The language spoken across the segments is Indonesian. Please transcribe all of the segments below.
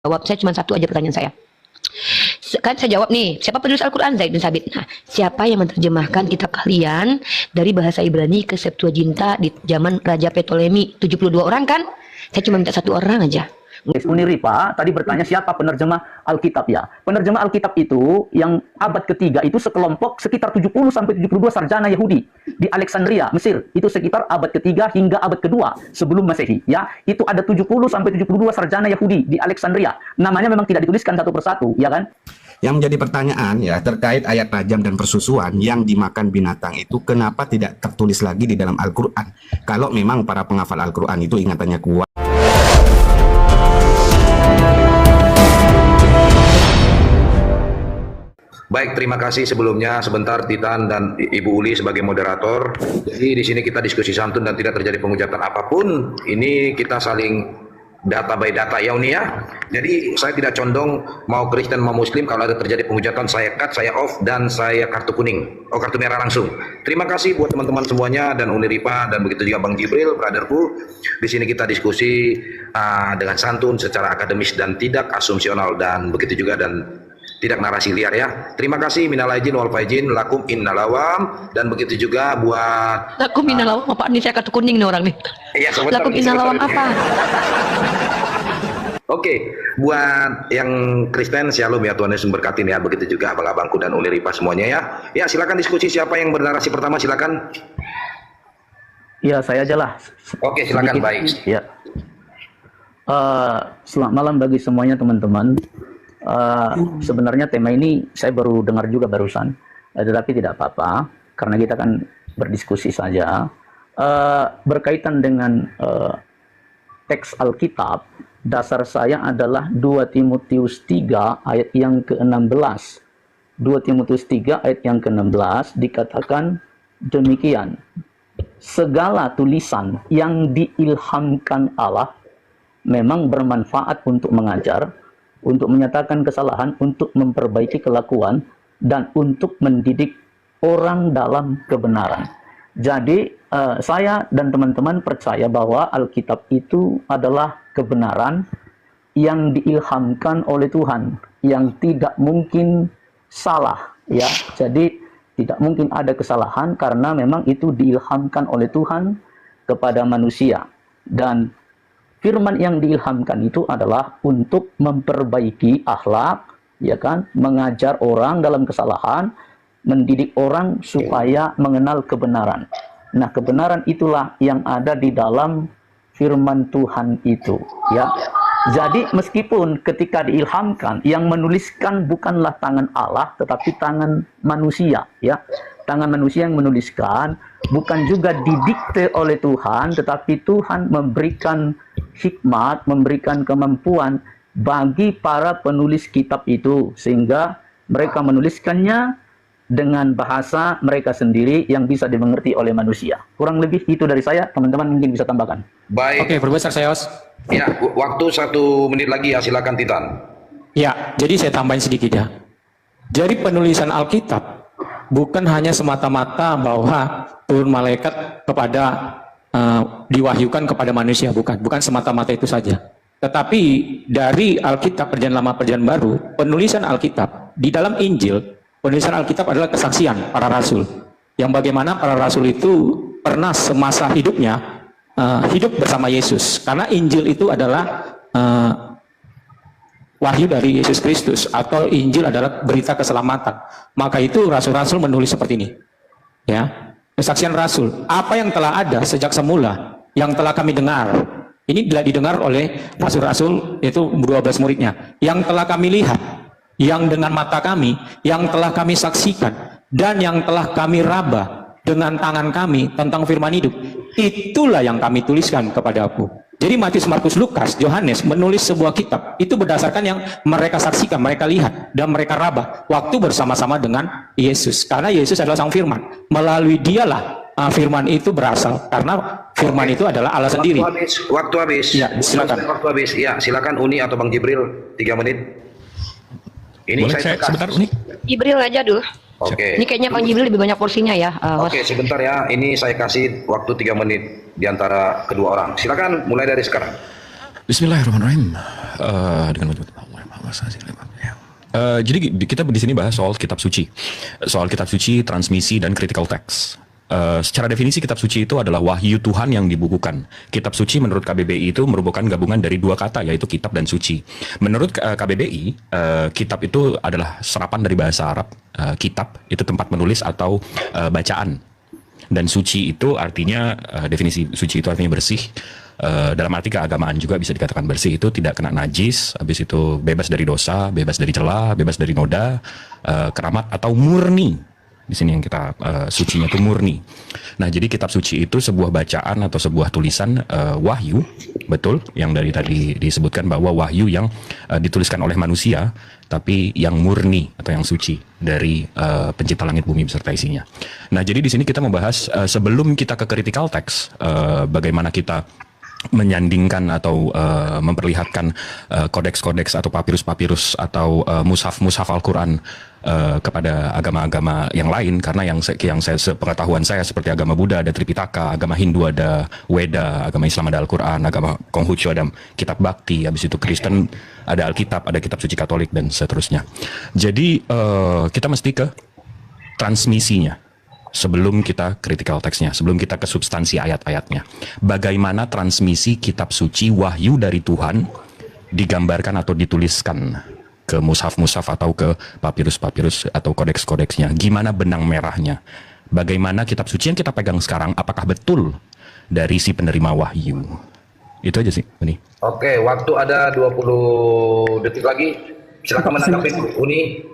jawab. Saya cuma satu aja pertanyaan saya. Kan saya jawab nih, siapa penulis Al-Quran? Zaid bin Sabit. Nah, siapa yang menerjemahkan kitab kalian dari bahasa Ibrani ke Septuaginta di zaman Raja Ptolemy? 72 orang kan? Saya cuma minta satu orang aja. Uniripa tadi bertanya siapa penerjemah Alkitab ya. Penerjemah Alkitab itu yang abad ketiga itu sekelompok sekitar 70 sampai 72 sarjana Yahudi di Alexandria, Mesir. Itu sekitar abad ketiga hingga abad kedua sebelum Masehi ya. Itu ada 70 sampai 72 sarjana Yahudi di Alexandria. Namanya memang tidak dituliskan satu persatu, ya kan? Yang menjadi pertanyaan ya terkait ayat rajam dan persusuan yang dimakan binatang itu kenapa tidak tertulis lagi di dalam Al-Quran? Kalau memang para penghafal Al-Quran itu ingatannya kuat. Baik, terima kasih sebelumnya sebentar Titan dan Ibu Uli sebagai moderator. Jadi di sini kita diskusi santun dan tidak terjadi penghujatan apapun. Ini kita saling data by data ya Uni ya. Jadi saya tidak condong mau Kristen mau Muslim, kalau ada terjadi penghujatan saya cut, saya off dan saya kartu kuning. Oh, kartu merah langsung. Terima kasih buat teman-teman semuanya dan Uni Ripa dan begitu juga Bang Jibril, brotherku. Di sini kita diskusi dengan santun secara akademis dan tidak asumsional dan begitu juga dan tidak narasi liar ya. Terima kasih, minal aidin wal faizin, lakum innalawam, dan begitu juga buat Lakum innalawam apa nih? Saya kartu kuning nih orang nih. Iya, sebentar. Lakum innalawam apa? Oke, buat yang Kristen shalom ya, Tuhan Yesus memberkati ya. Begitu juga abang-abangku dan Uli Ripa semuanya ya. Ya, silakan diskusi, siapa yang bernarasi pertama, silakan. Ya, saya aja lah. Oke, silakan. Sedikit. Baik. Ya. Selamat malam bagi semuanya teman-teman. Sebenarnya tema ini saya baru dengar juga barusan, tetapi tidak apa-apa karena kita kan berdiskusi saja. Berkaitan dengan teks Alkitab, dasar saya adalah 2 Timotius 3 ayat yang ke-16. 2 Timotius 3 ayat yang ke-16 dikatakan demikian, segala tulisan yang diilhamkan Allah memang bermanfaat untuk mengajar, untuk menyatakan kesalahan, untuk memperbaiki kelakuan, dan untuk mendidik orang dalam kebenaran. Jadi, saya dan teman-teman percaya bahwa Alkitab itu adalah kebenaran yang diilhamkan oleh Tuhan, yang tidak mungkin salah. Ya, jadi tidak mungkin ada kesalahan karena memang itu diilhamkan oleh Tuhan kepada manusia. Dan firman yang diilhamkan itu adalah untuk memperbaiki akhlak, ya kan, mengajar orang dalam kesalahan, mendidik orang supaya mengenal kebenaran. Nah, kebenaran itulah yang ada di dalam firman Tuhan itu, ya. Jadi meskipun ketika diilhamkan, yang menuliskan bukanlah tangan Allah, tetapi tangan manusia, ya. Tangan manusia yang menuliskan, bukan juga didikte oleh Tuhan, tetapi Tuhan memberikan hikmat, memberikan kemampuan bagi para penulis kitab itu, sehingga mereka menuliskannya dengan bahasa mereka sendiri yang bisa dimengerti oleh manusia. Kurang lebih itu dari saya, teman-teman mungkin bisa tambahkan. Baik. Oke, Profesor Seos. Ya, waktu 1 menit lagi ya, silakan Titan. Ya, jadi saya tambahin sedikit ya. Jadi penulisan Alkitab bukan hanya semata-mata bahwa turun malaikat kepada diwahyukan kepada manusia, bukan semata-mata itu saja. Tetapi dari Alkitab Perjanjian Lama Perjanjian Baru, penulisan Alkitab di dalam Injil, penulisan Alkitab adalah kesaksian para rasul. Yang bagaimana para rasul itu pernah semasa hidupnya hidup bersama Yesus. Karena Injil itu adalah wahyu dari Yesus Kristus, atau Injil adalah berita keselamatan. Maka itu rasul-rasul menulis seperti ini. Ya, kesaksian rasul. Apa yang telah ada sejak semula, yang telah kami dengar. Ini tidak didengar oleh rasul-rasul, yaitu 12 muridnya. Yang telah kami lihat, yang dengan mata kami, yang telah kami saksikan, dan yang telah kami raba dengan tangan kami tentang firman hidup. Itulah yang kami tuliskan kepadaku. Jadi Matius, Markus, Lukas, Yohanes menulis sebuah kitab itu berdasarkan yang mereka saksikan, mereka lihat, dan mereka raba waktu bersama-sama dengan Yesus. Karena Yesus adalah sang firman. Melalui dialah firman itu berasal, karena firman itu adalah Allah sendiri. Waktu habis. Ya, silakan. Waktu habis. Ya, silakan Uni atau Bang Jibril 3 menit. Ini Boleh saya sebentar, Uni? Jibril aja dulu. Oke. Ini kayaknya Bang Jibril lebih banyak porsinya ya. Oke, sebentar ya. Ini saya kasih waktu 3 menit di antara kedua orang. Silakan mulai dari sekarang. Bismillahirrahmanirrahim. Dengan jadi kita di sini bahas soal kitab suci, transmisi dan critical text. Secara definisi kitab suci itu adalah wahyu Tuhan yang dibukukan. Kitab suci menurut KBBI itu merupakan gabungan dari dua kata, yaitu kitab dan suci. Menurut KBBI, kitab itu adalah serapan dari bahasa Arab. Kitab itu tempat menulis atau bacaan. Dan suci itu artinya, definisi suci itu artinya bersih. Dalam arti keagamaan juga bisa dikatakan bersih, itu tidak kena najis, habis itu bebas dari dosa, bebas dari celah, bebas dari noda, keramat atau murni. Di sini yang kita sucinya itu murni. Nah, jadi kitab suci itu sebuah bacaan atau sebuah tulisan wahyu, betul, yang dari tadi disebutkan bahwa wahyu yang dituliskan oleh manusia, tapi yang murni atau yang suci dari pencipta langit bumi beserta isinya. Nah, jadi di sini kita membahas sebelum kita ke critical text, bagaimana kita menyandingkan atau memperlihatkan kodeks-kodeks atau papirus-papirus atau mushaf-mushaf Al-Quran kepada agama-agama yang lain, karena yang sepengetahuan saya seperti agama Buddha ada Tripitaka, agama Hindu ada Weda, agama Islam ada Al-Quran, agama Konghucu ada kitab Bhakti, habis itu Kristen ada Alkitab, ada kitab suci Katolik dan seterusnya. Jadi kita mesti ke transmisinya sebelum kita critical text-nya, sebelum kita ke substansi ayat-ayatnya. Bagaimana transmisi kitab suci wahyu dari Tuhan digambarkan atau dituliskan ke mushaf-mushaf atau ke papirus-papirus atau kodeks-kodeksnya. Gimana benang merahnya? Bagaimana kitab suci yang kita pegang sekarang, apakah betul dari si penerima wahyu? Itu aja sih, Uni. Oke, waktu ada 20 detik lagi. Silakan menanggapi Uni.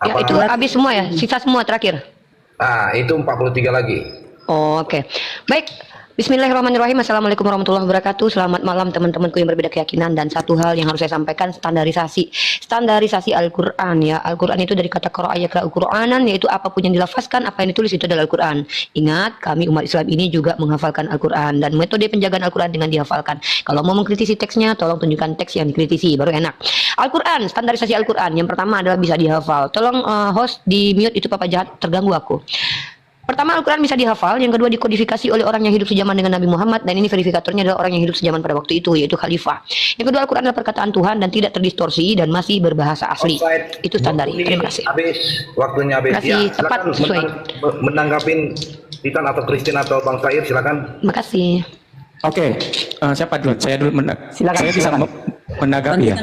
Ya, itu habis semua ya, sisa semua terakhir. Ah, itu 43 lagi. Oh, oke. Baik. Bismillahirrahmanirrahim. Assalamualaikum warahmatullahi wabarakatuh. Selamat malam teman-temanku yang berbeda keyakinan. Dan satu hal yang harus saya sampaikan, standarisasi Al-Quran ya. Al-Quran itu dari kata qara'a yaqra'u Qur'anan, yaitu apapun yang dilafazkan, apa yang ditulis itu adalah Al-Quran. Ingat, kami umat Islam ini juga menghafalkan Al-Quran, dan metode penjagaan Al-Quran dengan dihafalkan. Kalau mau mengkritisi teksnya, tolong tunjukkan teks yang dikritisi, baru enak. Al-Quran, standarisasi Al-Quran. Yang pertama adalah bisa dihafal. Tolong host di mute itu, Papa Jahat, terganggu aku. Pertama, Al-Quran bisa dihafal. Yang kedua, dikodifikasi oleh orang yang hidup sejaman dengan Nabi Muhammad. Dan ini verifikatornya adalah orang yang hidup sejaman pada waktu itu, yaitu khalifah. Yang kedua, Al-Quran adalah perkataan Tuhan dan tidak terdistorsi dan masih berbahasa asli. Itu standar. Terima kasih. Habis, waktunya habis. Terima kasih, Ya, tepat, sesuai. Menanggapin Titan atau Kristen atau Bang Sair, silakan. Terima kasih. Oke, siapa dulu? Saya dulu saya bisa menanggapi ya.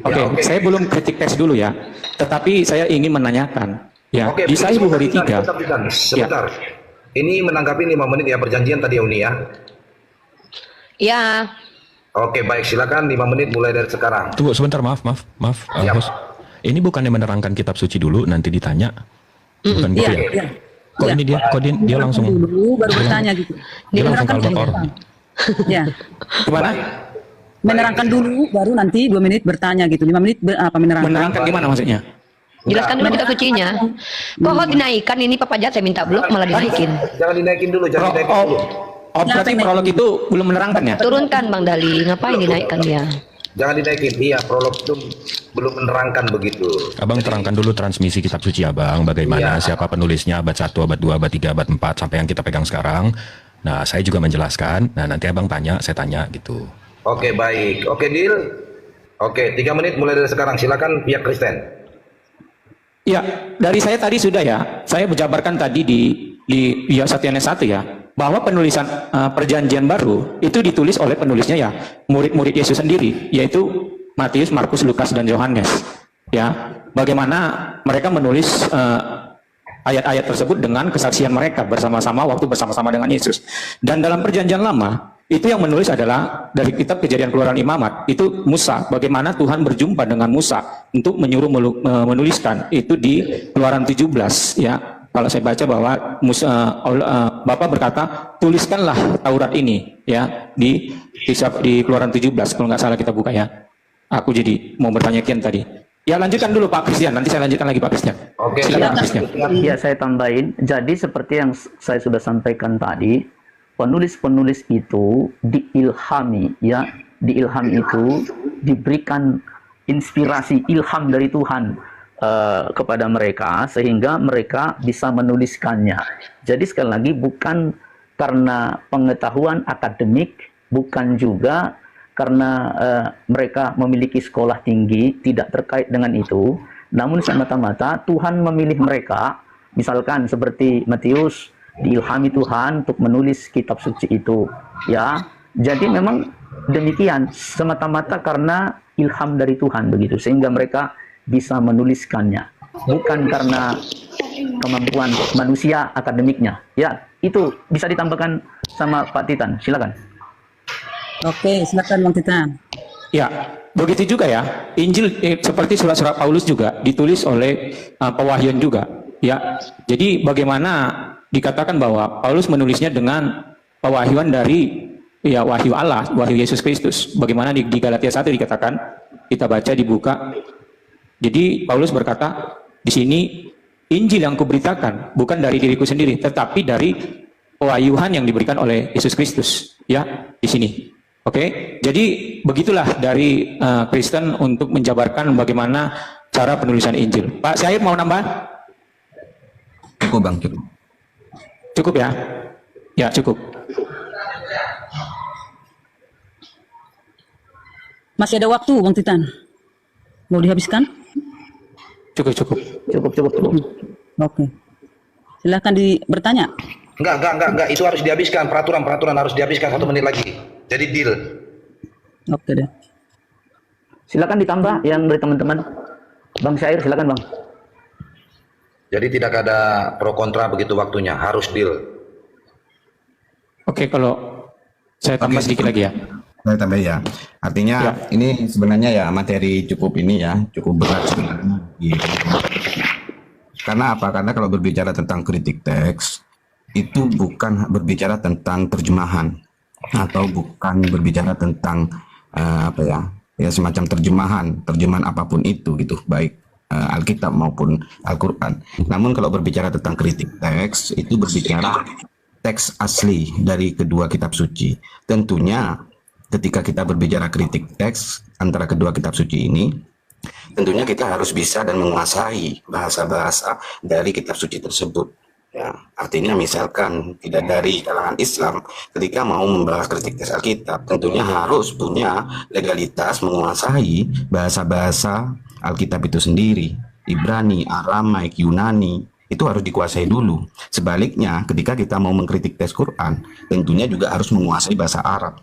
Oke, saya belum kritik teks dulu ya. Tetapi saya ingin menanyakan. Ya, Oke, di Sahih Bukhari 3. Sebentar. Ini menanggapi 5 menit ya perjanjian tadi ya, Uni ya. Ya. Oke, baik, silakan 5 menit mulai dari sekarang. Tunggu sebentar, maaf. Host. Ini bukannya menerangkan kitab suci dulu nanti ditanya. Bukan gitu ya? Kok ini dia langsung dulu baru bertanya gitu. Dia langsung kalmator. Ya. Gimana? Menerangkan dulu baru nanti 2 menit bertanya gitu. 5 menit menerangkan. Menerangkan gimana maksudnya? Jelaskan dulu kitab sucinya. Kok dinaikkan ini, Papa Jahat, saya minta blok malah dinaikin. Jangan dinaikin dulu, jangan dinaikin dulu. Berarti prolog itu belum menerangkan ya? Turunkan Bang Dali, ngapain dinaikkan dia? Jangan dinaikin. Iya, prolog itu belum menerangkan begitu. Abang terangkan dulu transmisi kitab suci Abang, bagaimana, siapa penulisnya, abad 1, abad 2, abad 3, abad 4, sampai yang kita pegang sekarang. Nah, saya juga menjelaskan. Nah, nanti Abang tanya, saya tanya gitu. Oke, baik. Oke, deal. Oke, 3 menit mulai dari sekarang. Silakan pihak Kristen. Ya, dari saya tadi sudah ya. Saya menjabarkan tadi di Yosatianes 1 ya, bahwa penulisan perjanjian baru itu ditulis oleh penulisnya ya murid-murid Yesus sendiri, yaitu Matius, Markus, Lukas, dan Yohanes. Ya, bagaimana mereka menulis ayat-ayat tersebut dengan kesaksian mereka bersama-sama waktu bersama-sama dengan Yesus. Dan dalam perjanjian lama itu yang menulis adalah dari kitab Kejadian Keluaran Imamat, itu Musa, bagaimana Tuhan berjumpa dengan Musa untuk menyuruh menuliskan itu di Keluaran 17 ya. Kalau saya baca bahwa Bapak berkata, tuliskanlah Taurat ini ya di Keluaran 17 kalau nggak salah kita buka ya. Aku jadi mau bertanya kian tadi. Ya, lanjutkan dulu Pak Christian, nanti saya lanjutkan lagi Pak Christian. Oke, silakan Pak Christian. Ya, saya tambahin. Jadi seperti yang saya sudah sampaikan tadi, penulis-penulis itu diilhami, ya, diilham itu diberikan inspirasi, ilham dari Tuhan kepada mereka sehingga mereka bisa menuliskannya. Jadi sekali lagi bukan karena pengetahuan akademik, bukan juga karena mereka memiliki sekolah tinggi, tidak terkait dengan itu. Namun semata-mata Tuhan memilih mereka, misalkan seperti Matius diilhami Tuhan untuk menulis kitab suci itu, ya. Jadi memang demikian, semata-mata karena ilham dari Tuhan begitu, sehingga mereka bisa menuliskannya, bukan karena kemampuan manusia akademiknya. Ya, itu bisa ditambahkan sama Pak Titan, silakan. Oke, silakan Bang Titan. Ya, begitu juga ya. Injil seperti surat-surat Paulus juga ditulis oleh pewahyuan juga. Ya, jadi bagaimana dikatakan bahwa Paulus menulisnya dengan pewahyuan dari ya wahyu Allah, wahyu Yesus Kristus. Bagaimana di Galatia 1 dikatakan, kita baca dibuka. Jadi Paulus berkata di sini, Injil yang kuberitakan bukan dari diriku sendiri, tetapi dari pewahyuan yang diberikan oleh Yesus Kristus. Ya, di sini. Oke, jadi begitulah dari Kristen untuk menjabarkan bagaimana cara penulisan Injil. Pak Syair mau nambah? Cukup Bang, cukup. Cukup ya? Ya, cukup. Masih ada waktu Bang Titan. Mau dihabiskan? Cukup. Cukup. Oke. Silahkan bertanya. Enggak. Itu harus dihabiskan. Peraturan harus dihabiskan 1 menit lagi. Jadi deal. Oke deh. Silakan ditambah yang dari teman-teman. Bang Syair, silakan Bang. Jadi tidak ada pro kontra begitu waktunya. Harus deal. Oke, kalau saya tambah sedikit lagi ya. Saya tambah ya. Artinya Ya. ini sebenarnya ya materi cukup ini ya, cukup berat sebenarnya. Gitu. Karena apa? Karena kalau berbicara tentang kritik teks, itu bukan berbicara tentang terjemahan atau bukan berbicara tentang apa ya semacam terjemahan apapun itu gitu, baik Alkitab maupun Al-Quran. Namun kalau berbicara tentang kritik teks, itu berbicara teks asli dari kedua kitab suci. Tentunya ketika kita berbicara kritik teks antara kedua kitab suci ini, tentunya kita harus bisa dan menguasai bahasa-bahasa dari kitab suci tersebut. Ya, artinya misalkan tidak dari kalangan Islam ketika mau membahas kritik teks Alkitab, tentunya harus punya legalitas menguasai bahasa-bahasa Alkitab itu sendiri. Ibrani, Aramaik, Yunani, itu harus dikuasai dulu. Sebaliknya, ketika kita mau mengkritik teks Quran, tentunya juga harus menguasai bahasa Arab.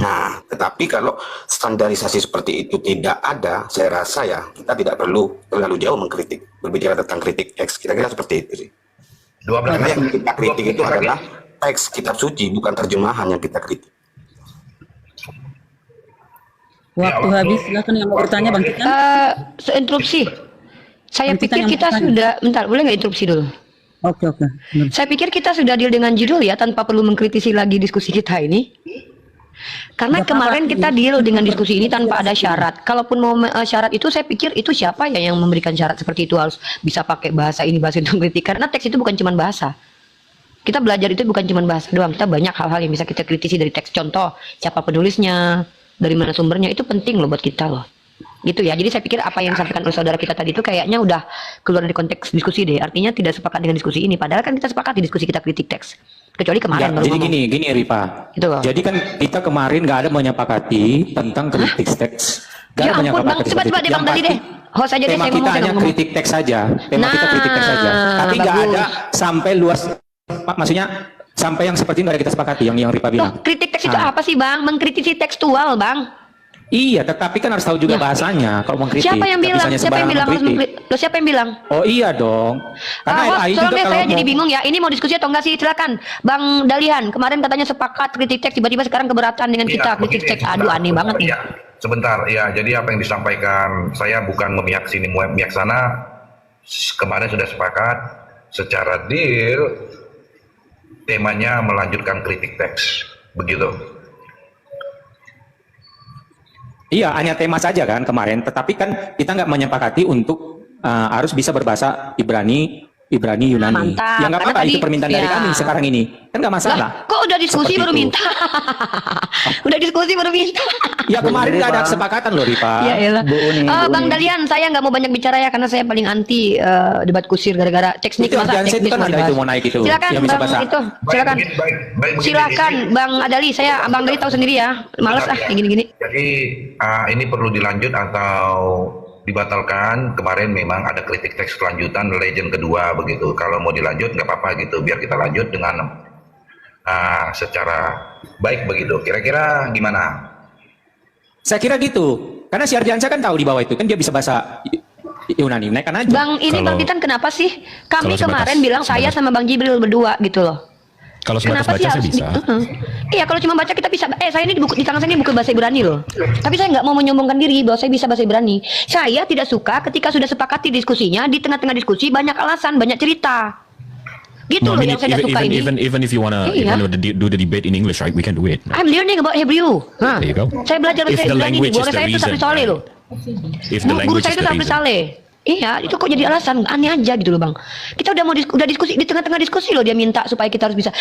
Nah, tetapi kalau standarisasi seperti itu tidak ada, saya rasa ya kita tidak perlu terlalu jauh mengkritik, berbicara tentang kritik teks. Kira-kira seperti itu sih. 12 Karena menit. yang kita kritik itu adalah teks kitab suci, bukan terjemahan yang kita kritik. Waktu habis. Silakan yang mau bertanya Bang Titan. Interupsi. Saya Bang Titan pikir yang kita bertanya. sudah, bentar, boleh nggak interupsi dulu? Oke. Benar. Saya pikir kita sudah deal dengan judul ya, tanpa perlu mengkritisi lagi diskusi kita ini. Karena Nggak kemarin apa-apa. kita deal dengan diskusi ini tanpa ada syarat. Kalaupun mau syarat itu, saya pikir itu siapa ya yang memberikan syarat seperti itu harus bisa pakai bahasa ini, bahasa itu kritik. Karena teks itu bukan cuma bahasa. Kita belajar itu bukan cuma bahasa doang. Kita banyak hal-hal yang bisa kita kritisi dari teks. Contoh, siapa penulisnya, dari mana sumbernya, itu penting loh buat kita loh. Gitu ya. Jadi saya pikir apa yang disampaikan oleh saudara kita tadi itu kayaknya udah keluar dari konteks diskusi deh. Artinya tidak sepakat dengan diskusi ini. Padahal kan kita sepakat di diskusi kita kritik teks. Kecuali kemarin Ya, baru jadi ngomong. gini Ripa. Gitu loh. Jadi kan kita kemarin nggak ada menyepakati tentang kritik teks. Nggak Ya ada ampun menyepakati Bang, seperti coba itu. deh Bang Yang tadi deh. pasti, Host aja deh, tema saya kita ngomong, hanya ngomong. kritik teks saja. Tema kita kritik teks saja. Tapi nggak bagus. ada sampai luas. Maksudnya sampai yang seperti ini nggak ada kita sepakati. Yang Ripa Loh, bilang. kritik teks itu Nah. apa sih Bang? Mengkritisi tekstual Bang. Iya, tetapi kan harus tahu juga bahasanya kalau mengkritik. Siapa yang Nggak bilang? bisanya Siapa yang sembarangan bilang harus mengkritik. mengkritik? Loh, siapa yang bilang? Oh iya dong. Karena Host, AI tolong juga deh, kalau saya jadi mau- bingung ya. Ini mau diskusi atau enggak sih? Silakan, Bang Dalihan. Kemarin katanya sepakat kritik teks, tiba-tiba sekarang keberatan dengan kita kritik teks. Aduh, aneh banget nih. Ya, sebentar, ya. Jadi apa yang disampaikan saya bukan memihak sini, memihak sana. Kemarin sudah sepakat secara deal temanya melanjutkan kritik teks, begitu. Iya, hanya tema saja kan kemarin. Tetapi kan kita nggak menyepakati untuk harus bisa berbahasa Ibrani, Ibrani, Yunani. Mantap. Ya nggak Karena apa-apa, tadi- itu permintaan dari ya. kami sekarang ini. Kan nggak masalah. Lah, kok udah diskusi Seperti baru itu. minta? Udah diskusi baru minta. Ya kemarin Jadi, nggak ada Pak. kesepakatan loh, Rifa. Ya elah. Bu Uni, Bu Bang Uni. Dalian, saya nggak mau banyak bicara ya karena saya paling anti debat kusir gara-gara teknik Itu masa Ardiansyah itu teknis kan ada dibahas. itu mau naik itu. Silakan Yang bisa Bang bahasa. itu, silakan. Baik, Silakan Bang Adali, saya Bang Dali tahu sendiri ya. Males kayak gini-gini. Jadi ini perlu dilanjut atau dibatalkan. Kemarin memang ada kritik teks kelanjutan legend kedua begitu. Kalau mau dilanjut nggak apa-apa gitu. Biar kita lanjut dengan secara baik begitu. Kira-kira gimana? Saya kira gitu. Karena si Ardiansyah kan tahu di bawah itu kan dia bisa bahasa Yunani. Naikkan aja. Bang ini Kalau- Bang Titan kenapa sih? Kami kalau sebatas- kemarin bilang saya sebatas- sama Bang Jibril berdua gitu loh. Kalau sebatas Kenapa baca sih saya harus bisa. Iya kalau cuma baca kita bisa. Saya ini di tangan saya ini buku bahasa Ibrani loh. Tapi saya nggak mau menyombongkan diri bahwa saya bisa bahasa Ibrani. Saya tidak suka ketika sudah sepakati diskusinya di tengah-tengah diskusi banyak alasan, banyak cerita. Gitu No, loh I mean, yang saya tidak suka ini. even if you wanna Iya. do the debate in English, right? We can do it. I'm learning about Hebrew. Hah. There you go. Saya belajar If bahasa the Ibrani nih. language Guru is the saya itu Sabri reason, Saleh right? loh. If the Guru language saya is itu the Sabri reason. Saleh. Iya, itu kok jadi alasan aneh aja gitu loh bang. Kita udah udah diskusi di tengah-tengah diskusi loh dia minta supaya kita harus bisa.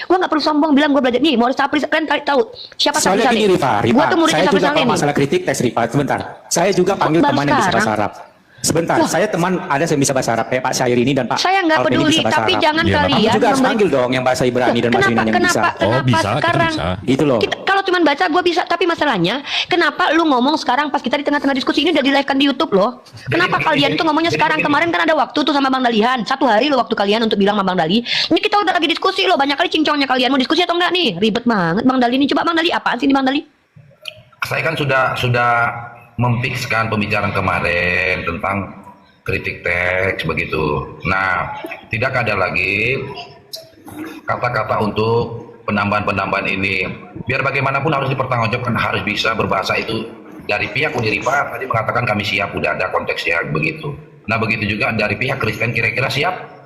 Gua nggak perlu sombong bilang gua belajar nih. Mau Sabri kan tahu siapa Sabri Soalnya Saleh? gini Rifa, Gua tuh muridnya saya Sabri juga Saleh kalau nih. masalah kritik tes Rifa, sebentar. Saya juga panggil baru teman yang bisa bahasa sekarang? Arab. Sebentar, saya teman ada yang bisa bahasa Arab kayak Pak Syair ini dan Pak Saya nggak Alvin ini peduli, bisa bahasa tapi Arab. jangan Iya, kalian Kamu juga harus memberi- panggil dong yang bahasa Ibrani dan bahasa Yunani yang bisa. Oh, bisa, kita sekarang? bisa. Itu loh. Kalau cuma baca gue bisa, tapi masalahnya kenapa lu ngomong sekarang pas kita di tengah-tengah diskusi ini udah di live kan di YouTube loh. Kenapa kalian tuh ngomongnya sekarang? Kemarin kan ada waktu tuh sama Bang Dalihan. 1 hari lo waktu kalian untuk bilang sama Bang Dali. Ini kita udah lagi diskusi loh, banyak kali cincongnya kalian mau diskusi atau enggak nih? Ribet banget Bang Dali ini. Coba Bang Dali apaan sih ini Bang Dali? Saya kan sudah memfikskan pembicaraan kemarin tentang kritik teks begitu. Nah, tidak ada lagi kata-kata untuk penambahan-penambahan ini. Biar bagaimanapun harus dipertanggungjawabkan, harus bisa berbahasa itu. Dari pihak Uniripa tadi mengatakan kami siap, udah ada konteksnya begitu. Nah, begitu juga dari pihak Kristen kira-kira siap?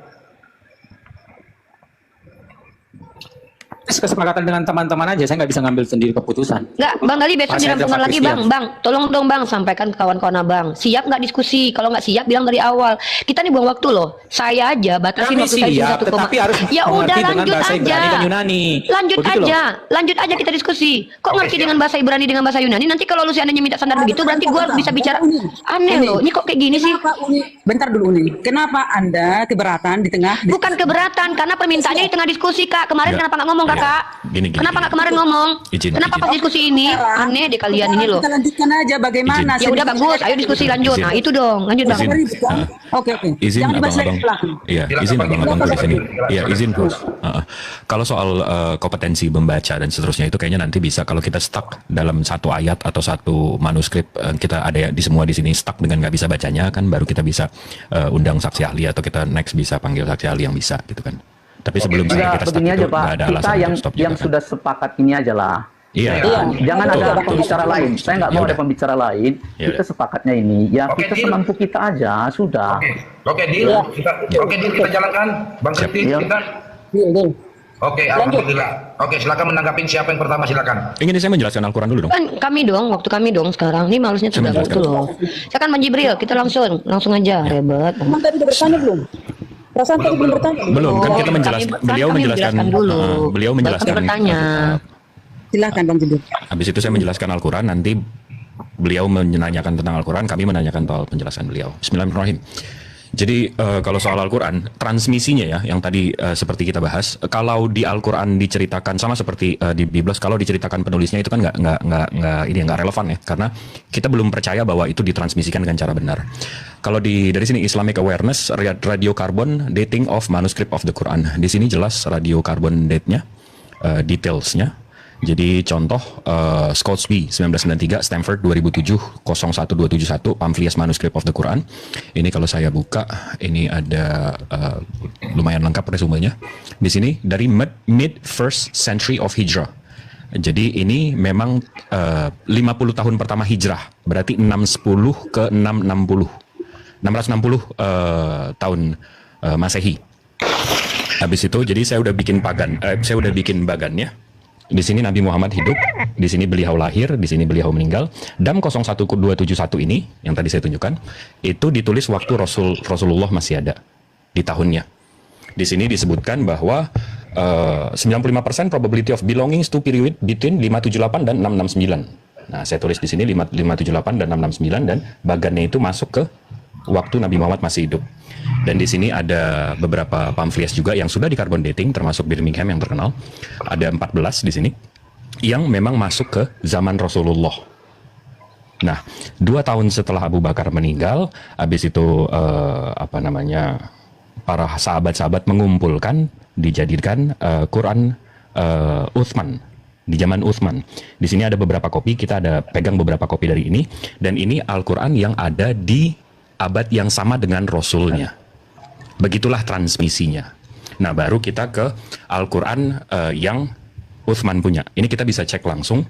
Kesepakatan dengan teman-teman aja, saya nggak bisa ngambil sendiri keputusan. Enggak, Bang Dali besok Masih ada dirampungkan lagi Pak Bang. Bang, tolong dong Bang sampaikan ke kawan-kawan Abang. Siap nggak diskusi? Kalau nggak siap bilang dari awal. Kita nih buang waktu loh. Saya aja batasin Kami waktu saya cuma siap, 1, tetapi harus ya udah mengerti dengan lanjut bahasa aja. Ibrani dan Yunani. Lanjut Begitu loh. aja. Lanjut aja kita diskusi. Kok ngerti dengan bahasa Ibrani dengan bahasa Yunani? Nanti kalau lu seandainya minta standar begitu berarti gua bisa bicara aneh loh. Ini kok kayak gini sih? Kenapa Uni? Bentar dulu Uni. Kenapa Anda keberatan di tengah? Bukan keberatan karena permintaannya di tengah diskusi Kak. Kemarin Ya. kenapa nggak ngomong Ya. Kakak? Gini, Kenapa gini. nggak kemarin ngomong? Izin, Kenapa izin. pas diskusi ini? Aneh deh kalian ini loh. Kita lanjutkan aja bagaimana. Ya udah bagus, ayo diskusi lanjut. Izin. Nah, itu dong, lanjut Bang. Izin. Oke. Izin Jangan dibahas abang-abang. dari belakang. Iya, Silakan, izin Pak. abang-abang Silakan, di sini. Pak. Iya, izin bos. Kalau soal kompetensi membaca dan seterusnya itu kayaknya nanti bisa kalau kita stuck dalam satu ayat atau satu manuskrip, kita ada di semua di sini stuck dengan nggak bisa bacanya kan, baru kita bisa undang saksi ahli atau kita next bisa panggil saksi ahli yang bisa gitu kan. Tapi sebelum sampai Enggak, kita stuck begini itu aja Pak. nggak ada Kita alasan yang untuk stop juga kan. sudah sepakat ini aja lah. Iya, Ya, jangan betul, ada betul, pembicara betul, lain. betul. Saya nggak Ya mau ada udah. pembicara lain. Ya Kita udah. sepakatnya ini. Ya Oke, kita deal. semampu kita aja sudah. Oke, deal. Kita jalankan, Bang Siap. Kritik. Iya. Kita. Oke, alhamdulillah. Oke, silakan menanggapi siapa yang pertama silakan. Ini saya menjelaskan Al-Quran dulu dong. Kan kami dong, waktu kami dong sekarang. Ini malusnya Saya sudah waktu menjelaskan. loh. Silakan Bang Jibril, kita langsung aja. Ribet. Emang tadi udah bertanya belum? Perasaan tadi belum bertanya. Belum, kan kita Kami- menjelaskan, kami beliau menjelaskan dulu. beliau Baru menjelaskan kami bertanya. Silakan Bang Jibril. Habis itu saya menjelaskan Al-Quran, nanti beliau menanyakan tentang Al-Quran, kami menanyakan soal penjelasan beliau. Bismillahirrahmanirrahim. Jadi kalau soal Al-Quran, transmisinya ya, yang tadi seperti kita bahas, kalau di Al-Quran diceritakan sama seperti di Biblos, kalau diceritakan penulisnya itu kan nggak relevan ya, karena kita belum percaya bahwa itu ditransmisikan dengan cara benar. Kalau dari sini Islamic Awareness, radiocarbon dating of manuscript of the Quran, di sini jelas radiocarbon date-nya, detailsnya. Jadi contoh Scotsby 1993, Stanford 2007 01271 Pamphilius Manuscript of the Quran. Ini kalau saya buka, ini ada lumayan lengkap resumenya. Di sini dari mid first century of Hijrah. Jadi ini memang 50 tahun pertama Hijrah, berarti 610 ke 660 tahun Masehi. Habis itu, jadi saya udah bikin bagannya. Di sini Nabi Muhammad hidup, di sini beliau lahir, di sini beliau meninggal. Dam 01271 ini, yang tadi saya tunjukkan, itu ditulis waktu Rasulullah masih ada di tahunnya. Di sini disebutkan bahwa 95% probability of belongings to period between 578 dan 669. Nah, saya tulis di sini 578 dan 669 dan bagannya itu masuk ke waktu Nabi Muhammad masih hidup. Dan di sini ada beberapa pamflet juga yang sudah di carbon dating, termasuk Birmingham yang terkenal. Ada 14 di sini yang memang masuk ke zaman Rasulullah. Nah, 2 tahun setelah Abu Bakar meninggal, habis itu para sahabat-sahabat mengumpulkan, dijadikan Quran Utsman di zaman Utsman. Di sini ada beberapa kopi, kita ada pegang beberapa kopi dari ini, dan ini Al-Quran yang ada di abad yang sama dengan Rasulnya. Begitulah transmisinya. Nah, baru kita ke Al-Quran yang Utsman punya. Ini kita bisa cek langsung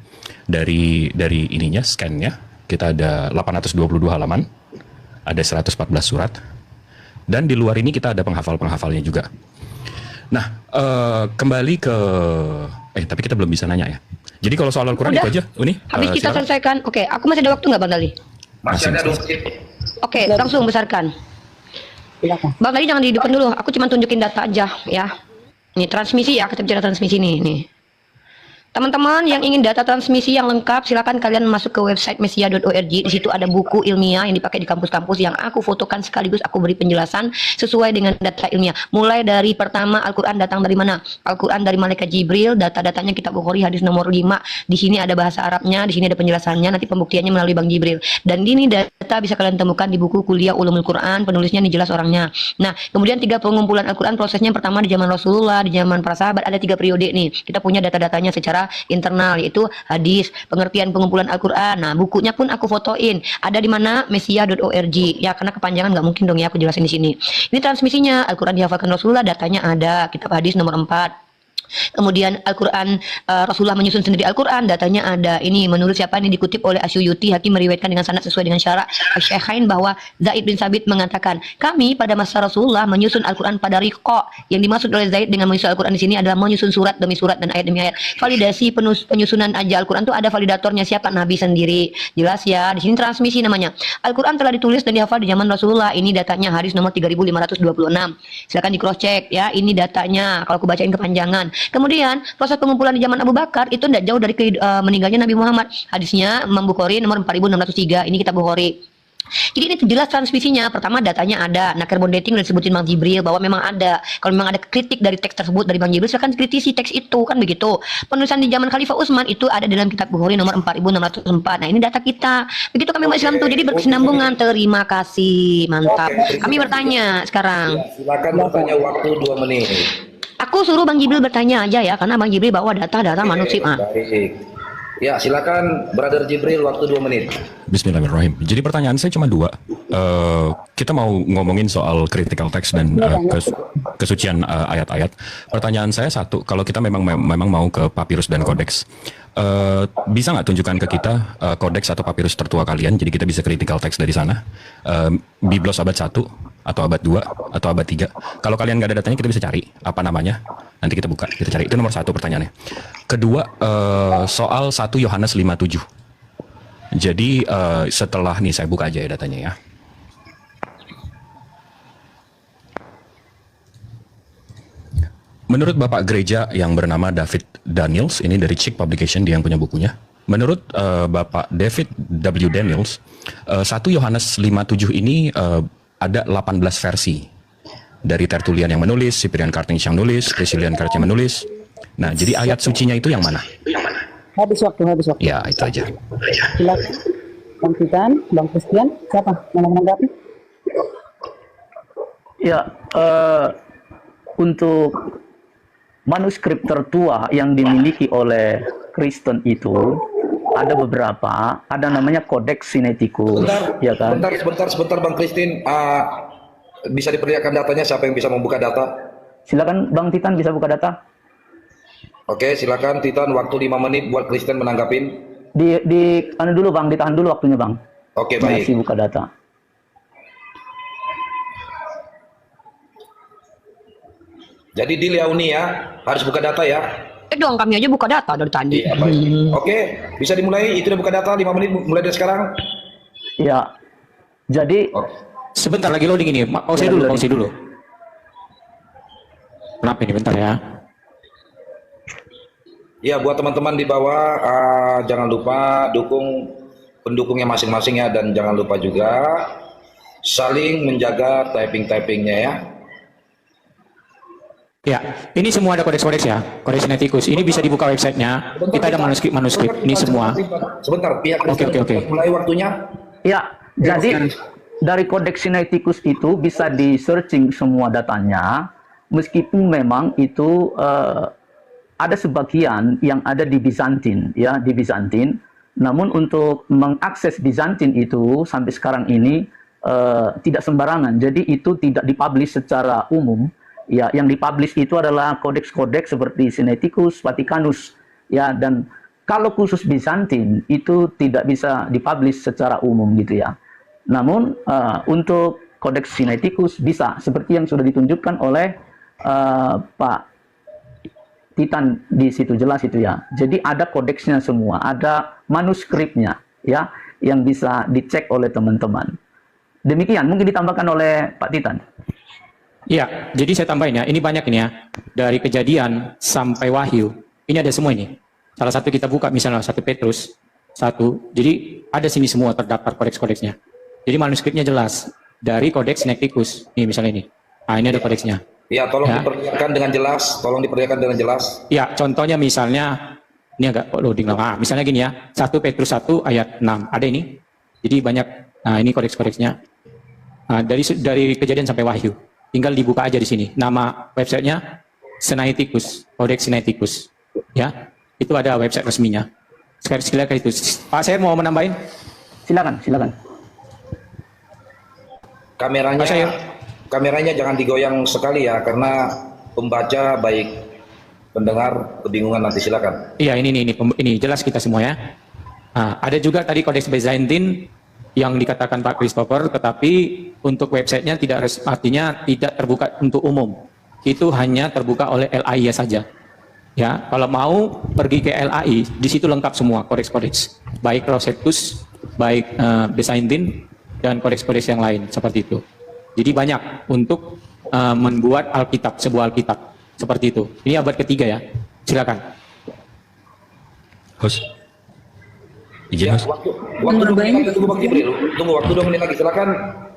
dari ininya, scan-nya. Kita ada 822 halaman, ada 114 surat, dan di luar ini kita ada penghafal-penghafalnya juga. Nah, kembali ke tapi kita belum bisa nanya ya. Jadi kalau soal Al-Quran itu aja, Uni. Habis kita silakan. selesaikan. Oke, aku masih ada waktu nggak Bang Dali? Masih ada dong. Oke, langsung besarkan. Silakan. Bang Dali jangan dihidupkan dulu. Aku cuma tunjukin data aja ya. Ini transmisi ya, kita bicara transmisi nih. Teman-teman yang ingin data transmisi yang lengkap, silakan kalian masuk ke website mesia.org. Di situ ada buku ilmiah yang dipakai di kampus-kampus yang aku fotokan sekaligus aku beri penjelasan sesuai dengan data ilmiah. Mulai dari pertama, Al-Quran datang dari mana? Al-Quran dari malaikat Jibril, data-datanya kitab Bukhari hadis nomor 5. Di sini ada bahasa Arabnya, di sini ada penjelasannya, nanti pembuktiannya melalui Bang Jibril. Dan ini data bisa kalian temukan di buku Kuliah Ulumul Quran, penulisnya ini jelas orangnya. Nah, kemudian 3 pengumpulan Al-Quran, prosesnya pertama di zaman Rasulullah, di zaman para sahabat, ada 3 periode nih. Kita punya data-datanya secara internal, yaitu hadis, pengertian pengumpulan Al-Quran. Nah, bukunya pun aku fotoin. Ada di mana? mesia.org. Ya, karena kepanjangan nggak mungkin dong ya aku jelasin di sini. Ini transmisinya. Al-Quran dihafalkan Rasulullah, datanya ada. Kitab hadis nomor 4. Kemudian Al-Quran, Rasulullah menyusun sendiri Al-Quran, datanya ada. Ini menurut siapa? Ini dikutip oleh Asyuyuti, Hakim meriwayatkan dengan sanad sesuai dengan syarat Asy-Syaikhain bahwa Zaid bin Sabit mengatakan, kami pada masa Rasulullah menyusun Al-Quran pada riqa. Yang dimaksud oleh Zaid dengan menyusun Al-Quran di sini adalah menyusun surat demi surat dan ayat demi ayat. Validasi penyusunan aja Al-Quran itu ada validatornya, siapa? Nabi sendiri. Jelas ya. Di sini transmisi namanya. Al-Quran telah ditulis dan dihafal di zaman Rasulullah. Ini datanya hadis nomor 3526. Silakan di cross check ya. Ini datanya. Kalau aku bacain kepanjangan. Kemudian proses pengumpulan di zaman Abu Bakar itu tidak jauh dari meninggalnya Nabi Muhammad. Hadisnya Imam Bukhari nomor 4603. Ini kitab Bukhari. Jadi ini jelas transmisinya. Pertama datanya ada. Nah, carbon dating udah disebutin Bang Jibril bahwa memang ada. Kalau memang ada kritik dari teks tersebut dari Bang Jibril, silakan kritisi teks itu, kan begitu. Penulisan di zaman Khalifah Utsman itu ada dalam kitab Bukhari nomor 4604. Nah, ini data kita. Begitu kami umat Islam tuh. Jadi berkesinambungan. Terima kasih. Mantap. Kami bertanya sekarang. Silakan bertanya, waktu 2 menit. Aku suruh Bang Jibril bertanya aja ya, karena Bang Jibril bawa data-data manusia. Baik. Ya, silakan Brother Jibril, waktu 2 menit. Bismillahirrahmanirrahim. Jadi pertanyaan saya cuma 2. Kita mau ngomongin soal critical text dan kesucian ayat-ayat. Pertanyaan saya 1, kalau kita memang mau ke papirus dan kodeks, bisa nggak tunjukkan ke kita kodeks atau papirus tertua kalian, jadi kita bisa critical text dari sana. Biblos abad 1 atau abad 2 atau abad 3. Kalau kalian nggak ada datanya, kita bisa cari apa namanya. Nanti kita buka, kita cari. Itu nomor 1 pertanyaannya. Kedua, soal 1 Yohanes 5:7. Jadi setelah nih saya buka aja ya datanya ya. Menurut Bapak Gereja yang bernama David Daniels, ini dari Chick Publication, dia yang punya bukunya. Menurut Bapak David W. Daniels, 1 Yohanes 5:7 ini ada 18 versi. Dari Tertullian yang menulis, Cyprian Cartings yang nulis, Priscillian Cartings yang menulis. Nah, jadi ayat sucinya itu yang mana? Habis waktu. Ya, itu aja. Silakan. Bang Titan, Bang Christian, siapa? Mau menanggapi? Ya, untuk manuskrip tertua yang dimiliki oleh Kristen itu ada beberapa, ada namanya Codex Sinaiticus, ya kan? Sebentar Bang Christine, bisa diperlihatkan datanya, siapa yang bisa membuka data? Silakan Bang Titan bisa buka data. Oke, silakan Titan, waktu 5 menit buat Kristen menanggapin. Anu dulu Bang, ditahan dulu waktunya Bang. Oke, baik. Masih buka data. Jadi deal ya Uni ya, harus buka data ya. Dong, kami aja buka data dari tadi. Iya, baik. Oke, bisa dimulai. Itu udah buka data 5 menit mulai dari sekarang. Ya. Jadi Sebentar lagi loading ini. Pause dulu. apa ini? Bentar ya. Ya, buat teman-teman di bawah, jangan lupa dukung pendukungnya masing-masing ya, dan jangan lupa juga saling menjaga typing-typingnya ya. Ya, ini semua ada kodeks-kodeks ya, kodeks sinetikus. Ini bisa dibuka websitenya. Kita ada manuskrip ini semua. Sebentar, pihak Oke. mulai waktunya. Ya, jadi dari kodeks sinaiticus itu bisa di searching semua datanya, meskipun memang itu ada sebagian yang ada di Bizantin, ya, di Bizantin. Namun untuk mengakses Bizantin itu sampai sekarang ini tidak sembarangan. Jadi itu tidak dipublish secara umum. Ya, yang dipublish itu adalah kodeks-kodeks seperti Sinaiticus, Vaticanus, ya, dan kalau khusus Bizantin itu tidak bisa dipublish secara umum gitu ya. Namun untuk kodeks Sinaiticus bisa, seperti yang sudah ditunjukkan oleh Pak Titan di situ, jelas itu ya. Jadi ada kodeksnya semua, ada manuskripnya ya, yang bisa dicek oleh teman-teman. Demikian, mungkin ditambahkan oleh Pak Titan. Iya, jadi saya tambahin ya, ini banyak ini ya, dari Kejadian sampai Wahyu, ini ada semua ini. Salah satu kita buka misalnya 1 Petrus 1, jadi ada sini semua terdaftar kodeks-kodeksnya. Jadi manuskripnya jelas, dari kodeks Sinaiticus, ini misalnya ini. Nah, ini ada kodeksnya. Ya, tolong diperlihatkan dengan jelas, tolong diperlihatkan dengan jelas. Ya, contohnya misalnya, ini agak loading lah. Misalnya gini ya, 1 Petrus 1 ayat 6, ada ini. Jadi banyak, nah ini kodeks-kodeksnya. Nah, dari Kejadian sampai Wahyu. Tinggal dibuka aja di sini. Nama websitenya Sinaiticus, Kodeks Sinaiticus. Ya, itu ada website resminya. Silakan itu. Pak Ser mau menambahin? Silakan. Kameranya jangan digoyang sekali ya, karena pembaca baik pendengar kebingungan nanti, silakan. Iya, ini jelas kita semua ya. Nah, ada juga tadi Kodeks Byzantine yang dikatakan Pak Christopher, tetapi untuk websitenya artinya tidak terbuka untuk umum. Itu hanya terbuka oleh LAI saja. Ya, kalau mau pergi ke LAI, di situ lengkap semua kodeks-kodeks, baik Rosetta, baik Byzantine dan kodeks-kodeks yang lain seperti itu. Jadi banyak untuk membuat Alkitab, sebuah Alkitab seperti itu. Ini abad ketiga ya. Silakan. Host. Izin, Ya, Host. waktu 2 menit lagi, tunggu Bang Jibril. Tunggu waktu 2 menit lagi, silakan.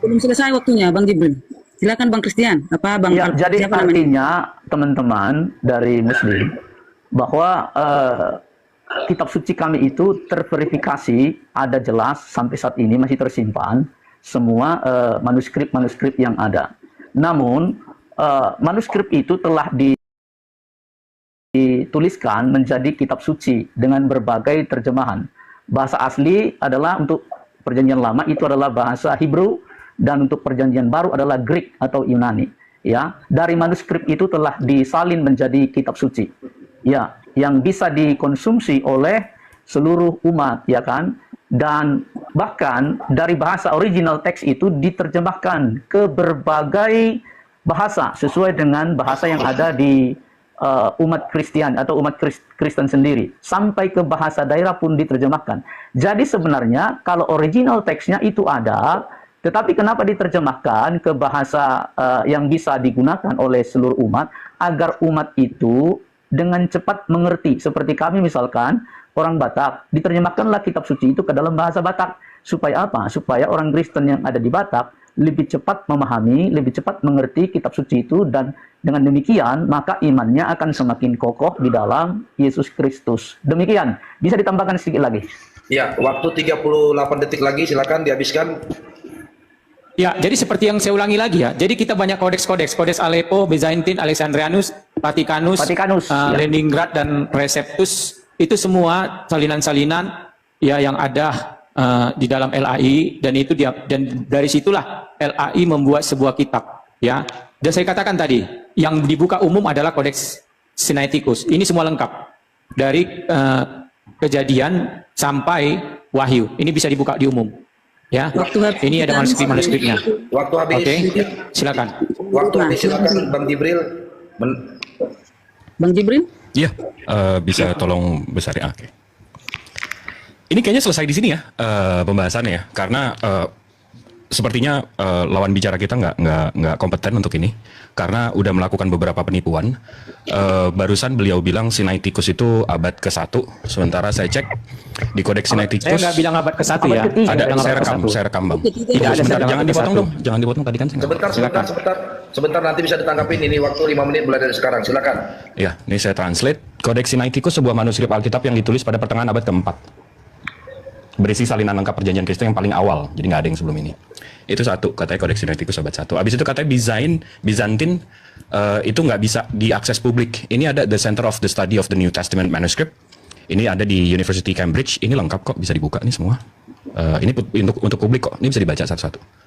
Belum selesai waktunya, Bang Jibril. Silakan Bang Christian. Apa Bang? Ya, jadi siapa namanya? artinya teman-teman dari Muslim bahwa kitab suci kami itu terverifikasi, ada jelas sampai saat ini masih tersimpan semua manuskrip-manuskrip yang ada. Namun manuskrip itu telah dituliskan menjadi kitab suci dengan berbagai terjemahan. Bahasa asli adalah untuk Perjanjian Lama itu adalah bahasa Hebrew, dan untuk Perjanjian Baru adalah Greek atau Yunani. Ya, dari manuskrip itu telah disalin menjadi kitab suci. Ya, yang bisa dikonsumsi oleh seluruh umat, ya kan? Dan bahkan dari bahasa original teks itu diterjemahkan ke berbagai bahasa sesuai dengan bahasa yang ada di umat Kristen atau umat Kristen sendiri, sampai ke bahasa daerah pun diterjemahkan. Jadi sebenarnya kalau original teksnya itu ada, tetapi kenapa diterjemahkan ke bahasa yang bisa digunakan oleh seluruh umat, agar umat itu dengan cepat mengerti. Seperti kami misalkan, orang Batak, diterjemahkanlah kitab suci itu ke dalam bahasa Batak. Supaya apa? Supaya orang Kristen yang ada di Batak lebih cepat memahami, lebih cepat mengerti kitab suci itu, dan dengan demikian maka imannya akan semakin kokoh di dalam Yesus Kristus. Demikian. Bisa ditambahkan sedikit lagi? Ya, waktu 38 detik lagi, silakan dihabiskan. Ya, jadi seperti yang saya ulangi lagi ya. Jadi kita banyak kodeks-kodeks, kodeks Aleppo, Byzantine, Alexandrianus, Vaticanus, ya. Leningrad dan Receptus. Itu semua salinan-salinan ya yang ada di dalam LAI, dan itu dan dari situlah LAI membuat sebuah kitab ya. Dan saya katakan tadi yang dibuka umum adalah kodeks Sinaiticus. Ini semua lengkap dari Kejadian sampai Wahyu. Ini bisa dibuka di umum ya. Ini ada manuskrip-manuskripnya. Waktu habis. Oke, silakan. Waktu habis, silakan Bang Jibril. Bang Jibril? Iya, bisa tolong besarin. Oke. Ini kayaknya selesai di sini ya pembahasannya ya, karena sepertinya lawan bicara kita nggak kompeten untuk ini karena udah melakukan beberapa penipuan. Barusan beliau bilang Sinaiticus itu abad ke-1, sementara saya cek di Kodeks Sinaiticus. Saya nggak bilang abad ke-1 ya. Ada, saya rekam bang. Tidak ada, Sebentar, jangan dipotong dong, jangan dipotong tadi kan. Saya nggak- Sebentar nanti bisa ditanggapin ini waktu 5 menit mulai dari sekarang. Silakan. Ya, ini saya translate. Kodeks Sinaiticus sebuah manuskrip Alkitab yang ditulis pada pertengahan abad ke-4. Berisi salinan lengkap perjanjian Kristen yang paling awal, jadi nggak ada yang sebelum ini. Itu satu, katanya Kodeks Sinaiticus abad 1. Abis itu katanya Byzantine itu nggak bisa diakses publik. Ini ada The Center of the Study of the New Testament Manuscript. Ini ada di University Cambridge. Ini lengkap kok, bisa dibuka nih semua. Ini untuk publik kok. Ini bisa dibaca satu-satu.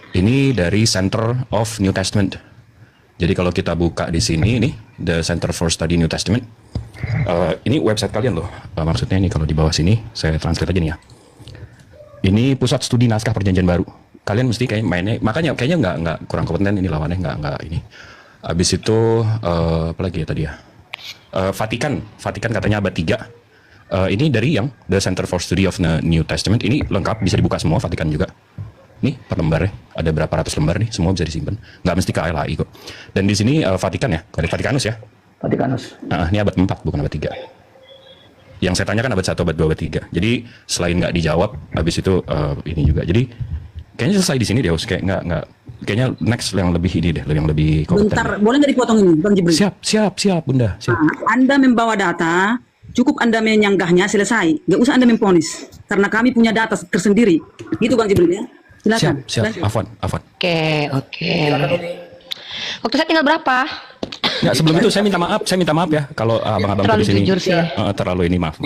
Ini dari Center of New Testament. Jadi kalau kita buka di sini, ini The Center for Study New Testament. Ini website kalian loh. Maksudnya ini kalau di bawah sini, saya translate aja nih ya. Ini pusat studi naskah perjanjian baru. Kalian mesti kayak mainnya, makanya kayaknya nggak kurang kompeten ini lawannya nggak ini. Habis itu apa lagi ya tadi ya? Vatikan katanya abad 3. Ini dari yang The Center for Study of the New Testament. Ini lengkap, bisa dibuka semua, Vatikan juga. Nih per lembarnya, ada berapa ratus lembar nih, semua bisa disimpan. Nggak mesti ke ALAI kok. Dan di sini Vatikan ya, Kodeks Vatikanus ya. Vatikanus. Ini abad 4 bukan abad 3. Yang saya tanyakan abad 1, abad 2, abad 3. Jadi selain nggak dijawab, habis itu ini juga. Jadi kayaknya selesai di sini deh, kayak nggak kayaknya next yang lebih ini deh, yang lebih kompeten. Bentar, boleh nggak dipotong ini, Bang Jibril? Siap, Bunda. Siap. Nah, Anda membawa data, cukup Anda menyanggahnya, selesai. Nggak usah Anda memponis. Karena kami punya data tersendiri. Gitu Bang Jibril ya. Silakan. Siap. Lanjut. Afwan. Oke. Waktu saya tinggal berapa? Nggak, sebelum itu saya minta maaf ya kalau abang-abang Terlalu di sini jujur sih. terlalu ini maaf.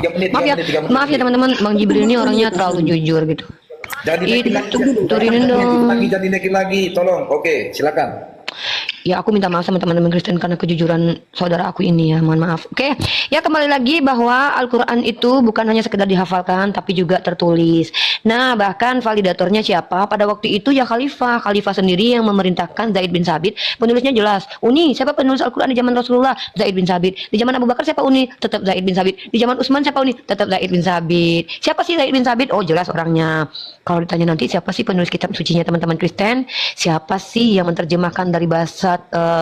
Maaf ya teman-teman, Bang Jibril ini orangnya terlalu jujur gitu. Jadi Turinin dong. Jadi naikin lagi, tolong. Oke, silakan. Ya aku minta maaf sama teman-teman Kristen karena kejujuran saudara aku ini ya, mohon maaf. Oke, ya kembali lagi bahwa Al-Quran itu bukan hanya sekedar dihafalkan tapi juga tertulis. Nah bahkan validatornya siapa? Pada waktu itu ya Khalifah sendiri yang memerintahkan Zaid bin Sabit. Penulisnya jelas, Uni siapa penulis Al-Quran di zaman Rasulullah? Zaid bin Sabit. Di zaman Abu Bakar siapa Uni? Tetap Zaid bin Sabit. Di zaman Utsman siapa Uni? Tetap Zaid bin Sabit. Siapa sih Zaid bin Sabit? Oh jelas orangnya. Kalau ditanya nanti siapa sih penulis kitab sucinya teman-teman Kristen? Siapa sih yang menerjemahkan dari bahasa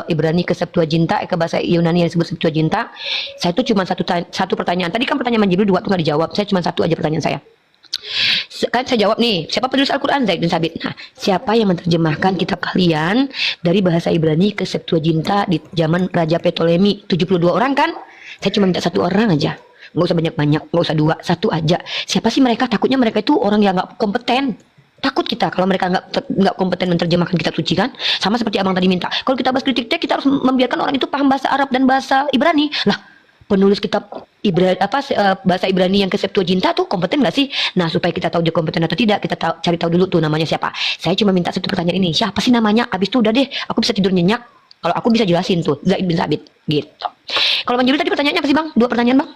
Ibrani ke Septuaginta, ke bahasa Yunani yang disebut Septuaginta? Saya itu cuma satu pertanyaan. Tadi kan pertanyaan Jibril dua tuh nggak dijawab. Saya cuma satu aja pertanyaan saya. Kan saya jawab nih, siapa penulis Al-Quran? Zaid bin Sabit. Nah, siapa yang menerjemahkan kitab kalian dari bahasa Ibrani ke Septuaginta di zaman Raja Ptolemy? 72 orang kan? Saya cuma minta satu orang aja. Nggak usah banyak-banyak, nggak usah dua, satu aja. Siapa sih mereka? Takutnya mereka itu orang yang nggak kompeten. Takut kita kalau mereka nggak kompeten menerjemahkan kitab suci kan, sama seperti abang tadi minta. Kalau kita bahas kritik teks, kita harus membiarkan orang itu paham bahasa Arab dan bahasa Ibrani. Lah, penulis kitab bahasa Ibrani yang ke Septuaginta tuh kompeten nggak sih? Nah, supaya kita tahu dia kompeten atau tidak, kita cari tahu dulu tuh namanya siapa. Saya cuma minta satu pertanyaan ini, siapa sih namanya? Abis itu udah deh, aku bisa tidur nyenyak. Kalau aku bisa jelasin tuh, Zaid bin Sabit gitu. Kalau Bang Jibril tadi pertanyaannya apa sih Bang? Dua pertanyaan Bang?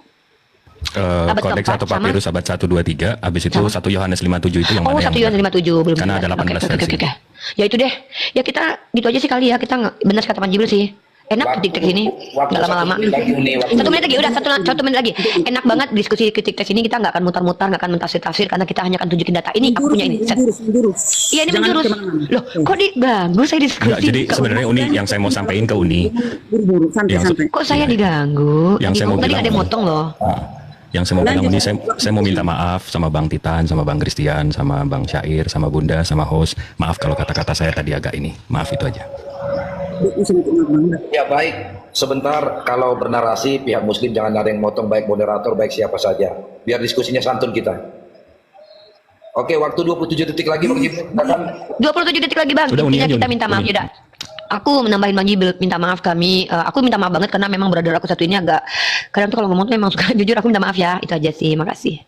Kodeks 1 Papirus abad 1, 2, 3. Habis itu 1 Yohanes 57 itu yang Oh, mana 1 yang Yohanes 57 belum. Karena ada 18 versi. Oke. Ya itu deh. Ya kita gitu aja sih kali ya. Kita benar kata Bang Jibril sih. Enak kritik teks ini, nggak lama-lama. 1 menit lagi, udah satu menit lagi. Enak banget diskusi kritik teks ini, kita nggak akan mutar-mutar, nggak akan mentafsir-tafsir karena kita hanya akan tunjukin data. Ini aku punya ini. Iya ini menjurus. Loh, kok diganggu saya diskusi? Enggak, jadi sebenarnya Uni yang saya mau sampaikan ke Uni. Buru-buru, santai-santai. Kok saya diganggu? Yang saya mau tadi bilang, ada yang motong loh. Yang saya mau bilang ini, saya mau minta maaf sama Bang Titan, sama Bang Christian, sama Bang Syair, sama Bunda, sama host. Maaf kalau kata-kata saya tadi agak ini. Maaf itu aja. Ya baik, sebentar kalau bernarasi pihak muslim jangan ada yang motong, baik moderator, baik siapa saja. Biar diskusinya santun kita. Oke, waktu 27 detik lagi Bang Jibril. 27 detik lagi Bang. Sudah, Intinya Uni. kita minta maaf. Yaudah. Aku menambahin Bang Jibril, minta maaf kami. Aku minta maaf banget karena memang brother aku satu ini agak kadang tuh kalau ngomong tuh memang suka jujur. Aku minta maaf ya. Itu aja sih. Makasih.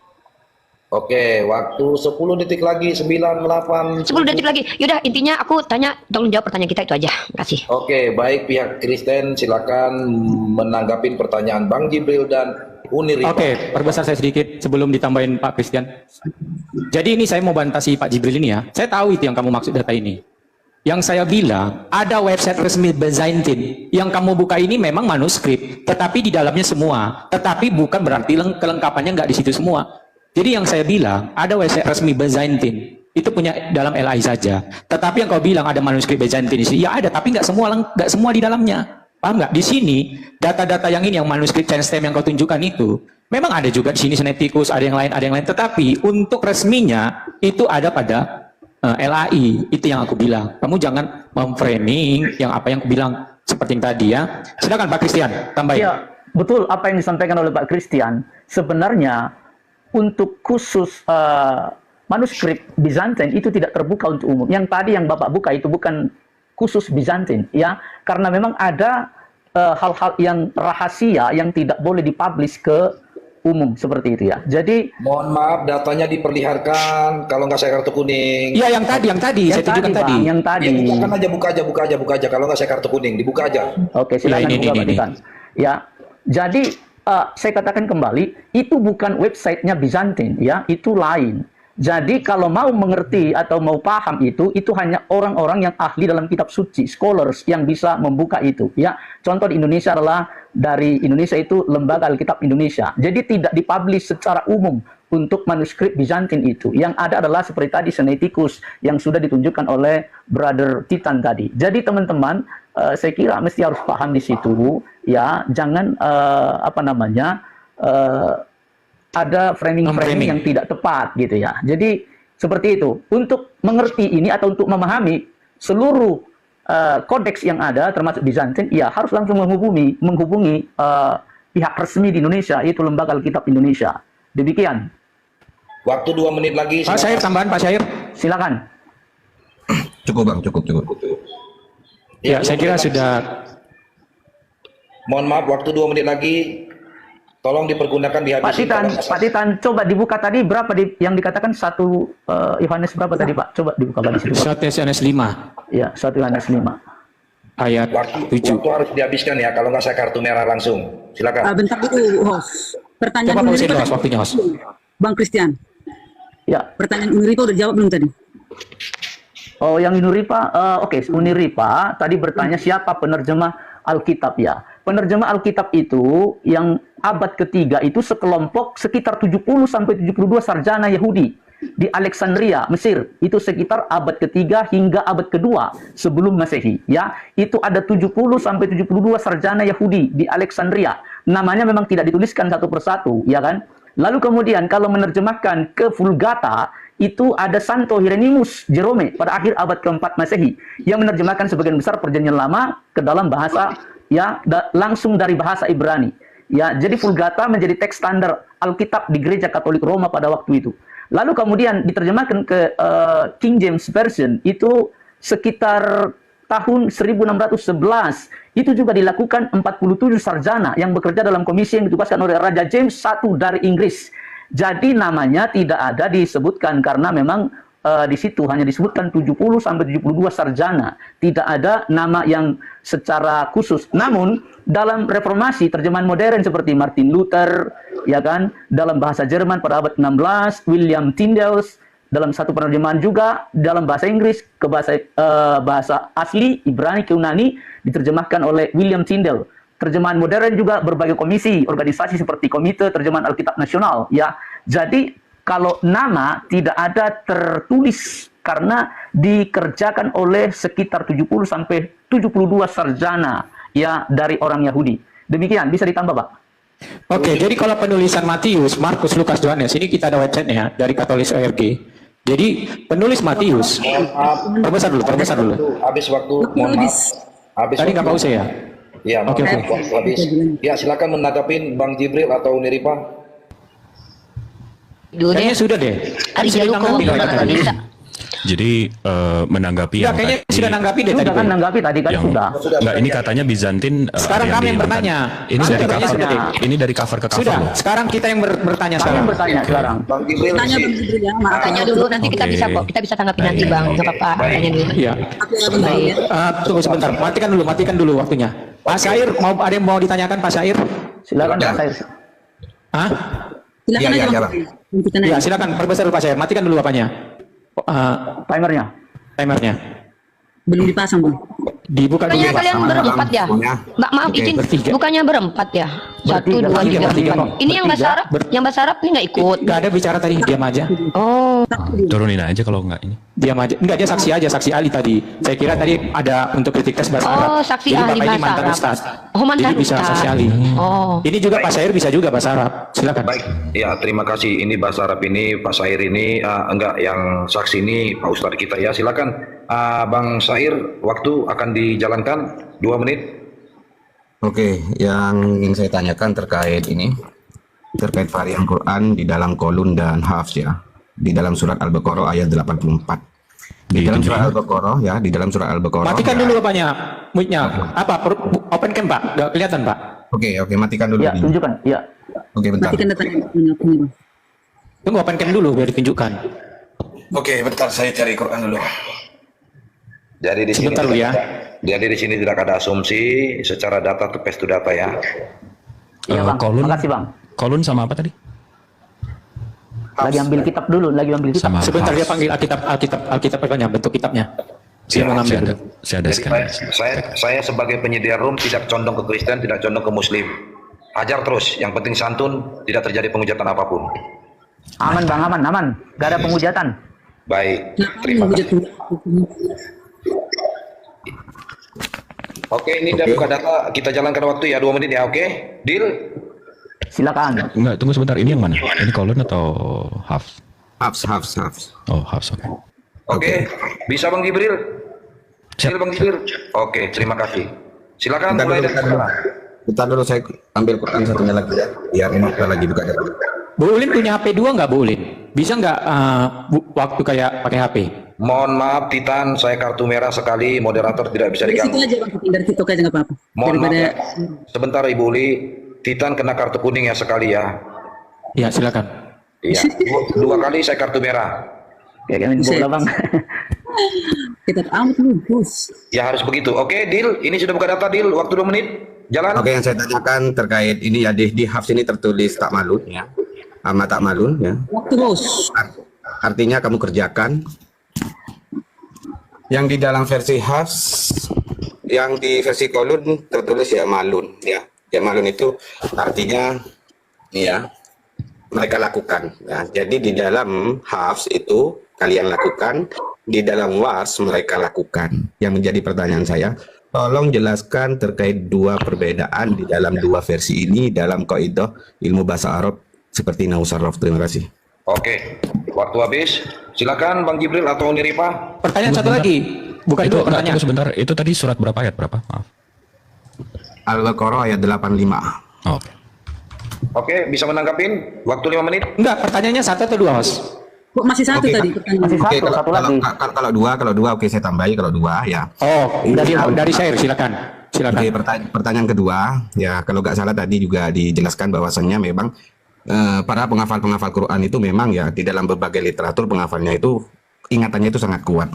Oke, waktu 10 detik lagi, 9, 8, 10 detik lagi. Yaudah, intinya aku tanya, tolong jawab pertanyaan kita itu aja. Makasih. Oke, baik pihak Kristen silakan menanggapin pertanyaan Bang Jibril dan Uni Rifa. Oke, perbesar saya sedikit sebelum ditambahin Pak Christian. Jadi ini saya mau bantah si Pak Jibril ini ya. Saya tahu itu yang kamu maksud data ini. Yang saya bilang, ada website resmi Byzantine. Yang kamu buka ini memang manuskrip, tetapi di dalamnya semua. Tetapi bukan berarti kelengkapannya nggak di situ semua. Jadi yang saya bilang, ada website resmi Byzantine. itu punya dalam LAI saja. Tetapi yang kau bilang ada manuskrip Bizantin di sini, ya ada, tapi nggak semua di dalamnya. Paham nggak? Di sini data-data yang ini, yang manuskrip Chainstem yang kau tunjukkan itu, memang ada juga di sini Sinaiticus, ada yang lain. Tetapi untuk resminya itu ada pada LAI. Itu yang aku bilang. Kamu jangan memframing yang apa yang aku bilang seperti yang tadi ya. Silakan Pak Christian, tambahin. Ya, betul apa yang disampaikan oleh Pak Christian. Sebenarnya untuk khusus manuskrip Bizantin itu tidak terbuka untuk umum. Yang tadi yang Bapak buka itu bukan khusus Bizantin, ya, karena memang ada hal-hal yang rahasia yang tidak boleh dipublish ke umum seperti itu ya. Jadi Mohon maaf, datanya diperlihatkan. Kalau nggak saya kartu kuning. Iya, yang tadi saya tunjukkan tadi. Bang, yang tadi. Ya, bukakan aja, buka aja. Kalau nggak saya kartu kuning, dibuka aja. Oke, silakan ini, buka, Pak ini. Titan. Ya, jadi saya katakan kembali, itu bukan websitenya Bizantin, ya, itu lain. Jadi kalau mau mengerti atau mau paham itu hanya orang-orang yang ahli dalam kitab suci, scholars yang bisa membuka itu. Ya, contoh di Indonesia adalah dari Indonesia itu Lembaga Alkitab Indonesia. Jadi tidak dipublish secara umum untuk manuskrip Bizantin itu. Yang ada adalah seperti tadi Sinaiticus yang sudah ditunjukkan oleh Brother Titan tadi. Jadi teman-teman, saya kira mesti harus paham di situ. Ya, jangan ada framing-framing yang tidak tepat gitu ya. Jadi seperti itu. Untuk mengerti ini atau untuk memahami seluruh kodeks yang ada termasuk Bizantin, ya harus langsung menghubungi pihak resmi di Indonesia, yaitu Lembaga Alkitab Indonesia. Demikian. Waktu 2 menit lagi. Pak Syair, tambahan Pak Syair. Silakan. Cukup Bang, cukup. Ya, saya kira sudah. Mohon maaf, waktu 2 menit lagi. Tolong dipergunakan dihabisin. Pak Titan, coba dibuka tadi berapa yang dikatakan 1 Yohanes berapa tadi Pak? Coba dibuka di situ. 1 Yohanes 5 Ya, 1 Yohanes 5. ayat Waktu 7. harus dihabiskan ya, kalau nggak saya kartu merah langsung. Silakan. Bentar dulu, host. Pertanyaan Coba urusin Uniripa host, waktunya host. Bang Christian, Ya. pertanyaan Uniripa udah jawab belum tadi? Oh, yang Uniripa, oke, Uniripa tadi bertanya siapa penerjemah Alkitab ya. Penerjemah Alkitab itu yang abad ketiga itu sekelompok sekitar 70-72 sarjana Yahudi di Alexandria, Mesir. Itu sekitar abad ketiga hingga abad kedua sebelum Masehi. Ya, itu ada 70-72 sarjana Yahudi di Alexandria. Namanya memang tidak dituliskan satu persatu, ya kan? Lalu kemudian kalau menerjemahkan ke Vulgata, itu ada Santo Hieronymus Jerome pada akhir abad keempat Masehi yang menerjemahkan sebagian besar Perjanjian Lama ke dalam bahasa ya langsung dari bahasa Ibrani. Ya, jadi Vulgata menjadi teks standar Alkitab di Gereja Katolik Roma pada waktu itu. Lalu kemudian diterjemahkan ke King James Version itu sekitar tahun 1611. Itu juga dilakukan 47 sarjana yang bekerja dalam komisi yang ditugaskan oleh Raja James I dari Inggris. Jadi namanya tidak ada disebutkan karena memang di situ hanya disebutkan 70-72 sarjana. Tidak ada nama yang secara khusus. Namun dalam reformasi terjemahan modern seperti Martin Luther, ya kan, dalam bahasa Jerman pada abad 16, William Tyndales, dalam satu penerjemahan juga dalam bahasa Inggris ke bahasa asli Ibrani ke Yunani diterjemahkan oleh William Tyndale. Terjemahan modern juga berbagai komisi, organisasi seperti Komite Terjemahan Alkitab Nasional, ya. Jadi kalau nama tidak ada tertulis karena dikerjakan oleh sekitar 70-72 sarjana ya dari orang Yahudi. Demikian, bisa ditambah, Pak. Oke, jadi kalau penulisan Matius, Markus, Lukas, Yohanes, ini kita ada website-nya dari Katolik.org. Jadi penulis Matius, perbesar dulu. Habis waktu, mohon maaf. Habis Tadi nggak waktu. pause ya? Ya, maaf. Oke. Habis. Ya, silakan menanggapin Bang Jibril atau Uniripa. Dulu deh. Kayaknya sudah deh. Ari Sudah Jaluko ditanggapi udah tadi. bisa. Jadi menanggapi Ya, yang kayaknya tadi, sudah nanggapi deh Sudah tadi. kan Bang. nanggapi tadi kan yang sudah. enggak, ini katanya Bizantin Sekarang kami yang bertanya. Ini Kami dari bertanya cover sudah. ini dari cover ke cover Sudah, loh. sekarang kita yang bertanya Kalian sekarang. bertanya sekarang. Bang Jibril. Tanya Bang Jibril ya, maaf. Tanya dulu nanti kita Oke. bisa kok. Kita bisa tanggapi nanti Baik. Bang. Enggak apa-apa. Tanya dulu. Iya. Baik. Tunggu sebentar, matikan dulu waktunya. Pak Syair, ada yang mau ditanyakan Pak Syair? Silakan Pak Sair. Hah? Silakan Iya, aja iya, Bang. Kita nanya. Ya, silakan perbesar dulu Pak Syair. Matikan dulu apanya? Timernya. Timernya. Belum dipasang, Bang. Dibuka dulu. Bukannya Pak. kalian berempat ya? Semuanya. Mbak, maaf Oke, izin. bertiga. Bukannya berempat ya? Satu, dua, Bertiga, tiga, bertiga, empat. Pak. Ini yang bahasa Arab, yang bahasa Arab ini nggak ikut. Nggak ada bicara tadi, diam aja. Oh, Turunin aja kalau nggak ini. Diam aja. Enggak, dia saksi aja, saksi ahli tadi. Saya kira tadi ada untuk kritik tes bahasa Arab. oh, saksi Jadi ahli Bapak ini bahasa mantan Arab. Ustaz. Oh, mantan Jadi bisa Ustaz. saksi ahli. Oh, Ini juga Pak Syair bisa juga bahasa Arab. Silakan. Baik, ya terima kasih. Ini bahasa Arab ini Pak Sair ini enggak, yang saksi ini Pak Ustadz kita ya. Silakan Bang Sair, waktu akan dijalankan 2 menit. Oke, yang ingin saya tanyakan terkait ini, terkait varian Quran di dalam kolun dan hafs ya, di dalam surat Al-Baqarah ayat 84. Di dalam surat Al-Baqarah ya, di dalam surat Al-Baqarah. Matikan ya. dulu Bapaknya, mic-nya. Apa? Open cam Pak? Nggak kelihatan Pak? Oke, matikan dulu. Ya, ini. tunjukkan. Ya. Oke, bentar. Matikan datanya. Bang. Tunggu open cam dulu biar ditunjukkan. Oke, bentar saya cari Quran dulu. Jadi di sini Sebentar dulu ya. Jadi di sini tidak ada asumsi, secara data to paste to data ya. Iya, Bang. Kolun, Makasih, Bang. kolun sama apa tadi? Lagi ambil kitab dulu, lagi ambil kitab. Sama Sebentar hafs. dia panggil Alkitab apanya? Bentuk kitabnya. Saya Ya, mau ngambil Saya ada, dulu. saya ada Jadi scan. saya sebagai penyedia room tidak condong ke Kristen, tidak condong ke Muslim. Ajar terus, yang penting santun, tidak terjadi penghujatan apapun. Aman, Bang, aman. Gak ada penghujatan. Baik, Nah, terima kasih. Oke, ini udah buka data, kita jalankan waktu ya 2 menit ya, oke? Deal? Silakan. Enggak, tunggu sebentar. Ini yang mana? Ini kolon atau hafs? Hafs. Oh, hafs, oke. Oke, bisa Bang Jibril? Siap. Deal Bang Jibril? Oke, terima kasih. Silakan mulai dari sekarang. Bentar dulu saya ambil Quran satunya lagi ya, biar ini kita lagi buka data. Bu Ulin punya HP 2 nggak Bu Ulin? Bisa nggak waktu kayak pakai HP? Mohon maaf Titan, saya kartu merah sekali, moderator tidak bisa Dari situ diganggu. aja Bang, dari TikTok aja nggak apa-apa. Mohon maaf Daripada ya. Sebentar Ibu Uli, Titan kena kartu kuning ya sekali ya. Ya silakan. Iya, dua kali saya kartu merah. Kayak main bola, Bang. kita amat lupus. Ya harus begitu. Oke, deal. Ini sudah buka data, deal. Waktu 2 menit. Jalan. Oke, yang saya tanyakan terkait ini ya, di hafs ini tertulis tak malun ya, sama tak malun ya. Waktu bos. Artinya kamu kerjakan. Yang di dalam versi hafs, yang di versi kolun tertulis ya malun ya. Ya malun itu artinya ya mereka lakukan ya. Jadi di dalam hafs itu kalian lakukan, di dalam wars mereka lakukan. Yang menjadi pertanyaan saya, tolong jelaskan terkait 2 perbedaan di dalam 2 versi ini dalam kaidah ilmu bahasa Arab seperti Nausarraf. Terima kasih. Oke, waktu habis. Silakan Bang Jibril atau Niripa. Pertanyaan satu lagi. Bukan Itu, itu enggak, pertanyaan. tunggu sebentar. Itu tadi surat berapa ayat berapa? Maaf. Al-Baqarah ayat 85. Oh, oke. Oke, bisa menanggapin? Waktu 5 menit. Enggak, pertanyaannya 1 atau 2 Host? Kok masih satu Oke, tadi kan- pertanyaan? Masih Oke, satu lagi. kalau dua, oke saya tambahi kalau 2 ya. Oh, dari Syair silakan. Silakan. Oke, pertanyaan kedua, ya kalau nggak salah tadi juga dijelaskan bahwasannya memang para penghafal Quran itu memang ya di dalam berbagai literatur penghafalnya itu ingatannya itu sangat kuat.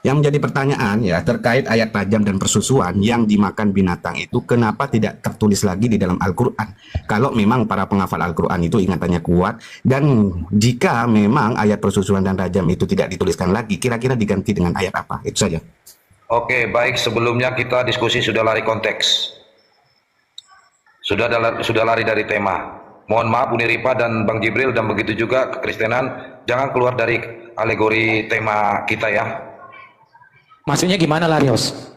Yang menjadi pertanyaan ya terkait ayat tajam dan persusuan yang dimakan binatang itu kenapa tidak tertulis lagi di dalam Al-Quran? Kalau memang para penghafal Al-Quran itu ingatannya kuat dan jika memang ayat persusuan dan tajam itu tidak dituliskan lagi, kira-kira diganti dengan ayat apa? Itu saja. Oke, baik. Sebelumnya kita diskusi sudah lari konteks. Sudah lari dari tema. Mohon maaf Uniripa dan Bang Jibril dan begitu juga kekristenan, jangan keluar dari alegori tema kita ya. Maksudnya gimana lari Host?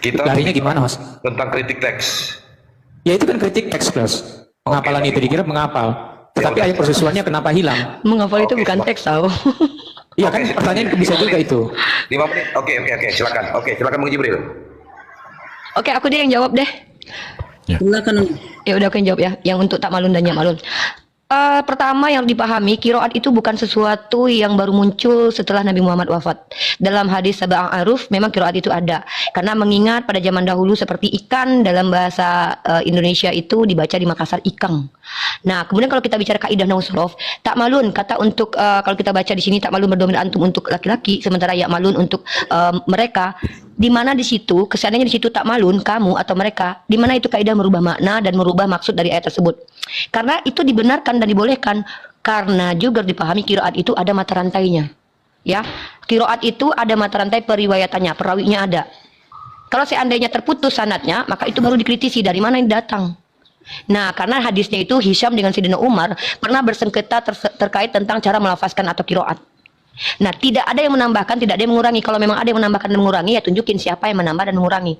Kita Larinya gimana Host? tentang kritik teks. Ya itu kan kritik teks plus. Pengapalan itu dikira menghafal. Tetapi udah. ayat persusuannya kenapa hilang? Menghafal itu Oke, bukan siap. teks tahu. Iya kan pertanyaan bisa juga itu. 5 menit. Oke, silakan. Oke, silakan Bang Jibril. Oke, aku deh yang jawab deh. Silakan. Ya udah aku yang jawab ya, yang untuk tak malun dan nyak malun. Pertama yang dipahami, kiroat itu bukan sesuatu yang baru muncul setelah Nabi Muhammad wafat. Dalam hadis Sab'ah Aruf memang kiroat itu ada. Karena mengingat pada zaman dahulu seperti ikan dalam bahasa Indonesia itu dibaca di Makassar ikang. Nah, kemudian kalau kita bicara kaidah nausrof, tak malun kata untuk kalau kita baca di sini tak malun berdominan antum untuk laki-laki, sementara ya malun untuk mereka. Di mana di situ kesannya di situ tak malun kamu atau mereka, di mana itu kaidah merubah makna dan merubah maksud dari ayat tersebut. Karena itu dibenarkan dan dibolehkan karena juga dipahami kiroat itu ada mata rantainya. Ya, kiroat itu ada mata rantai periwayatannya, perawinya ada. Kalau seandainya terputus sanadnya, maka itu baru dikritisi dari mana ini datang. Nah, karena hadisnya itu Hisham dengan Sayyidina Umar pernah bersengketa terkait tentang cara melafazkan atau kiroat. Nah, tidak ada yang menambahkan, tidak ada yang mengurangi. Kalau memang ada yang menambahkan dan mengurangi, ya tunjukin siapa yang menambah dan mengurangi.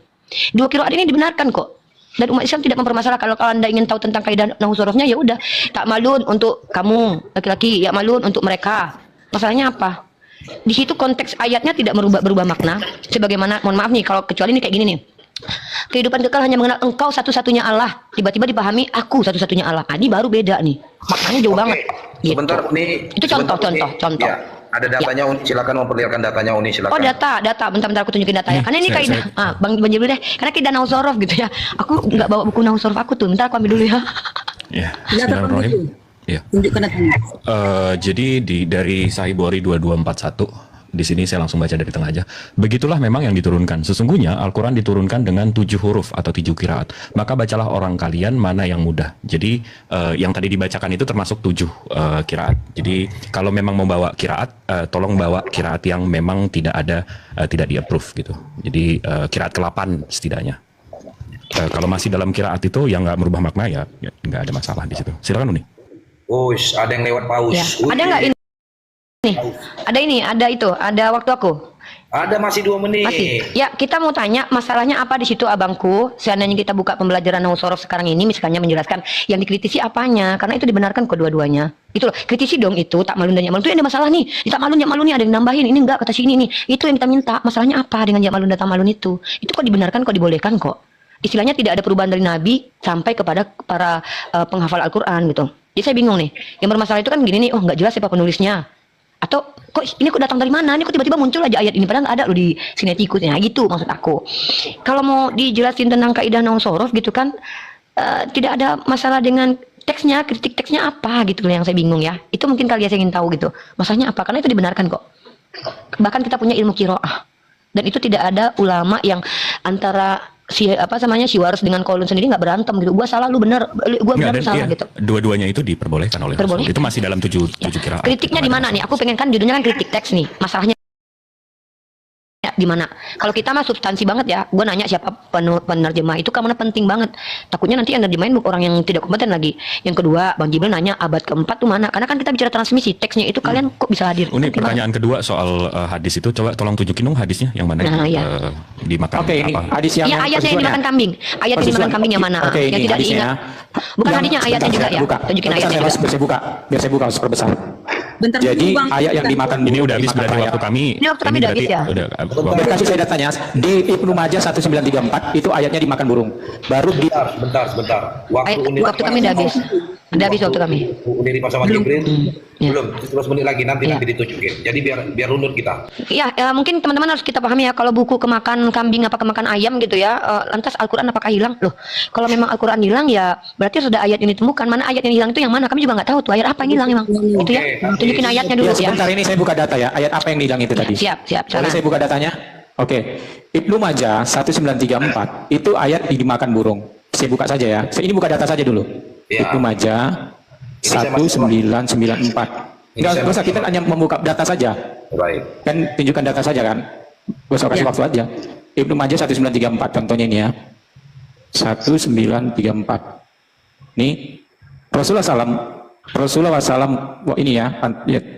Dua kiroat ini dibenarkan kok. Dan umat Islam tidak mempermasalahkan. Kalau Anda ingin tahu tentang kaidah nahwu sorofnya, ya udah. Tak malun untuk kamu laki-laki, ya malun untuk mereka. Masalahnya apa? Di situ konteks ayatnya tidak berubah makna. Sebagaimana, mohon maaf nih, kalau kecuali ini kayak gini nih. Kehidupan kekal hanya mengenal engkau satu-satunya Allah. Tiba-tiba dipahami aku satu-satunya Allah. Nah, ini baru beda nih. Maknanya jauh banget. Gitu. Sebentar nih. Itu contoh. Ya, ada datanya Uni, silakan memperlihatkan datanya Uni, silakan. Oh, data. Bentar aku tunjukin datanya. Karena ini kaidah. Bang Jibril deh. Karena kaidah nahwu sorof gitu ya. Aku nggak bawa buku nahwu sorof aku tuh. Bentar aku ambil dulu ya. Ya, bismillahirrahmanirrahim. Ya. Tunjukkan datanya. Jadi dari Sahih Bukhari 2241, di sini saya langsung baca dari tengah aja. Begitulah memang yang diturunkan. Sesungguhnya Al-Quran diturunkan dengan 7 huruf atau 7 kiraat. Maka bacalah orang kalian mana yang mudah. Jadi yang tadi dibacakan itu termasuk 7 kiraat. Jadi kalau memang mau bawa kiraat, tolong bawa kiraat yang memang tidak ada, tidak di-approve gitu. Jadi kiraat ke-8 setidaknya. Kalau masih dalam kiraat itu yang nggak merubah makna, ya nggak ada masalah di situ. Silakan Uni. Ada yang lewat paus. Ya. Ada nggak ini? Ada waktu aku. Ada, masih 2 menit. Masih. Ya, kita mau tanya masalahnya apa di situ abangku. Seandainya kita buka pembelajaran nahwu sorof sekarang ini, misalnya menjelaskan yang dikritisi apanya, karena itu dibenarkan kedua-duanya. Itu loh, kritisi dong itu tak malun dan ya malun itu yang ada masalah nih. Di tak malun nih ada yang nambahin, ini enggak kata sini nih. Itu yang kita minta. Masalahnya apa dengan ya malun dan tak malun itu? Itu kok dibenarkan, kok dibolehkan kok. Istilahnya tidak ada perubahan dari Nabi sampai kepada para penghafal Al-Qur'an gitu. Jadi saya bingung nih. Yang bermasalah itu kan gini nih, oh nggak jelas siapa penulisnya. Atau kok ini kok datang dari mana? Ini kok tiba-tiba muncul aja ayat ini padahal nggak ada loh di sinetikusnya. Gitu maksud aku. Kalau mau dijelasin tentang kaidah nahwu sorof gitu kan, tidak ada masalah dengan teksnya, kritik teksnya apa gitu loh yang saya bingung ya. Itu mungkin kalian saya ingin tahu gitu. Masalahnya apa? Karena itu dibenarkan kok. Bahkan kita punya ilmu qiraah. Dan itu tidak ada ulama yang antara si Waras dengan Qaulun sendiri nggak berantem gitu. Gua salah, lu bener, gua benar salah gitu. Dua-duanya itu diperbolehkan oleh Rasul. Itu masih dalam 7 kiraat. Kritiknya di mana nih? Aku pengen kan judulnya kan kritik teks nih. Masalahnya di mana? Kalau kita mah substansi banget ya. Gue nanya siapa penerjemah itu karena penting banget. Takutnya nanti yang nerjemahin orang yang tidak kompeten lagi. Yang kedua, Bang Jibril nanya abad keempat tuh mana? Karena kan kita bicara transmisi teksnya itu kalian kok bisa hadir? Ini pertanyaan kedua soal hadis itu. Coba tolong tunjukin dong hadisnya yang mana? Ya. Dimakan ini apa? hadis yang ayatnya yang dimakan kambing. Ayat yang dimakan kambing yang mana? Yang tidak diingat. Bukan hadisnya, ayatnya juga ya. Tunjukin ayatnya juga. Biar saya buka superbesar. Bentar Jadi dulu, Bang. ayat yang dimakan Ini udah habis berarti waktu kami. Ini waktu kami udah habis ya. Biar kasih saya datanya di Ibnu Majah 1934 itu ayatnya dimakan burung. Baru di Sebentar. Waktu kami udah habis. Udah habis waktu kami. Udah di sama Jibril. Belum, 11 menit lagi nanti ditunjukin. Jadi biar luntur kita. Iya, mungkin teman-teman harus kita pahami ya, kalau buku kemakan kambing apa kemakan ayam gitu ya, lantas Al-Qur'an apakah hilang? Loh, kalau memang Al-Qur'an hilang ya berarti sudah ayat ini ditemukan. Mana ayat yang hilang itu yang mana? Kami juga nggak tahu tuh ayat apa yang hilang emang. Gitu ya. Tunjukin ayatnya dulu ya. Sebentar ini saya buka data ya. Ayat apa yang hilang itu tadi? Siap. Boleh saya buka datanya? Oke. Ibnu Majah 1934 itu ayat dimakan burung. Saya buka saja ya. Ini buka data saja dulu. Ya. Ibnu Majah 1994. Enggak usah, kita hanya membuka data saja. Baik. Kan tunjukkan data saja kan. Gak usah kasih waktu aja. Ibnu Majah 1934 contohnya ini ya. 1934. Nih Rasulullah SAW ini ya,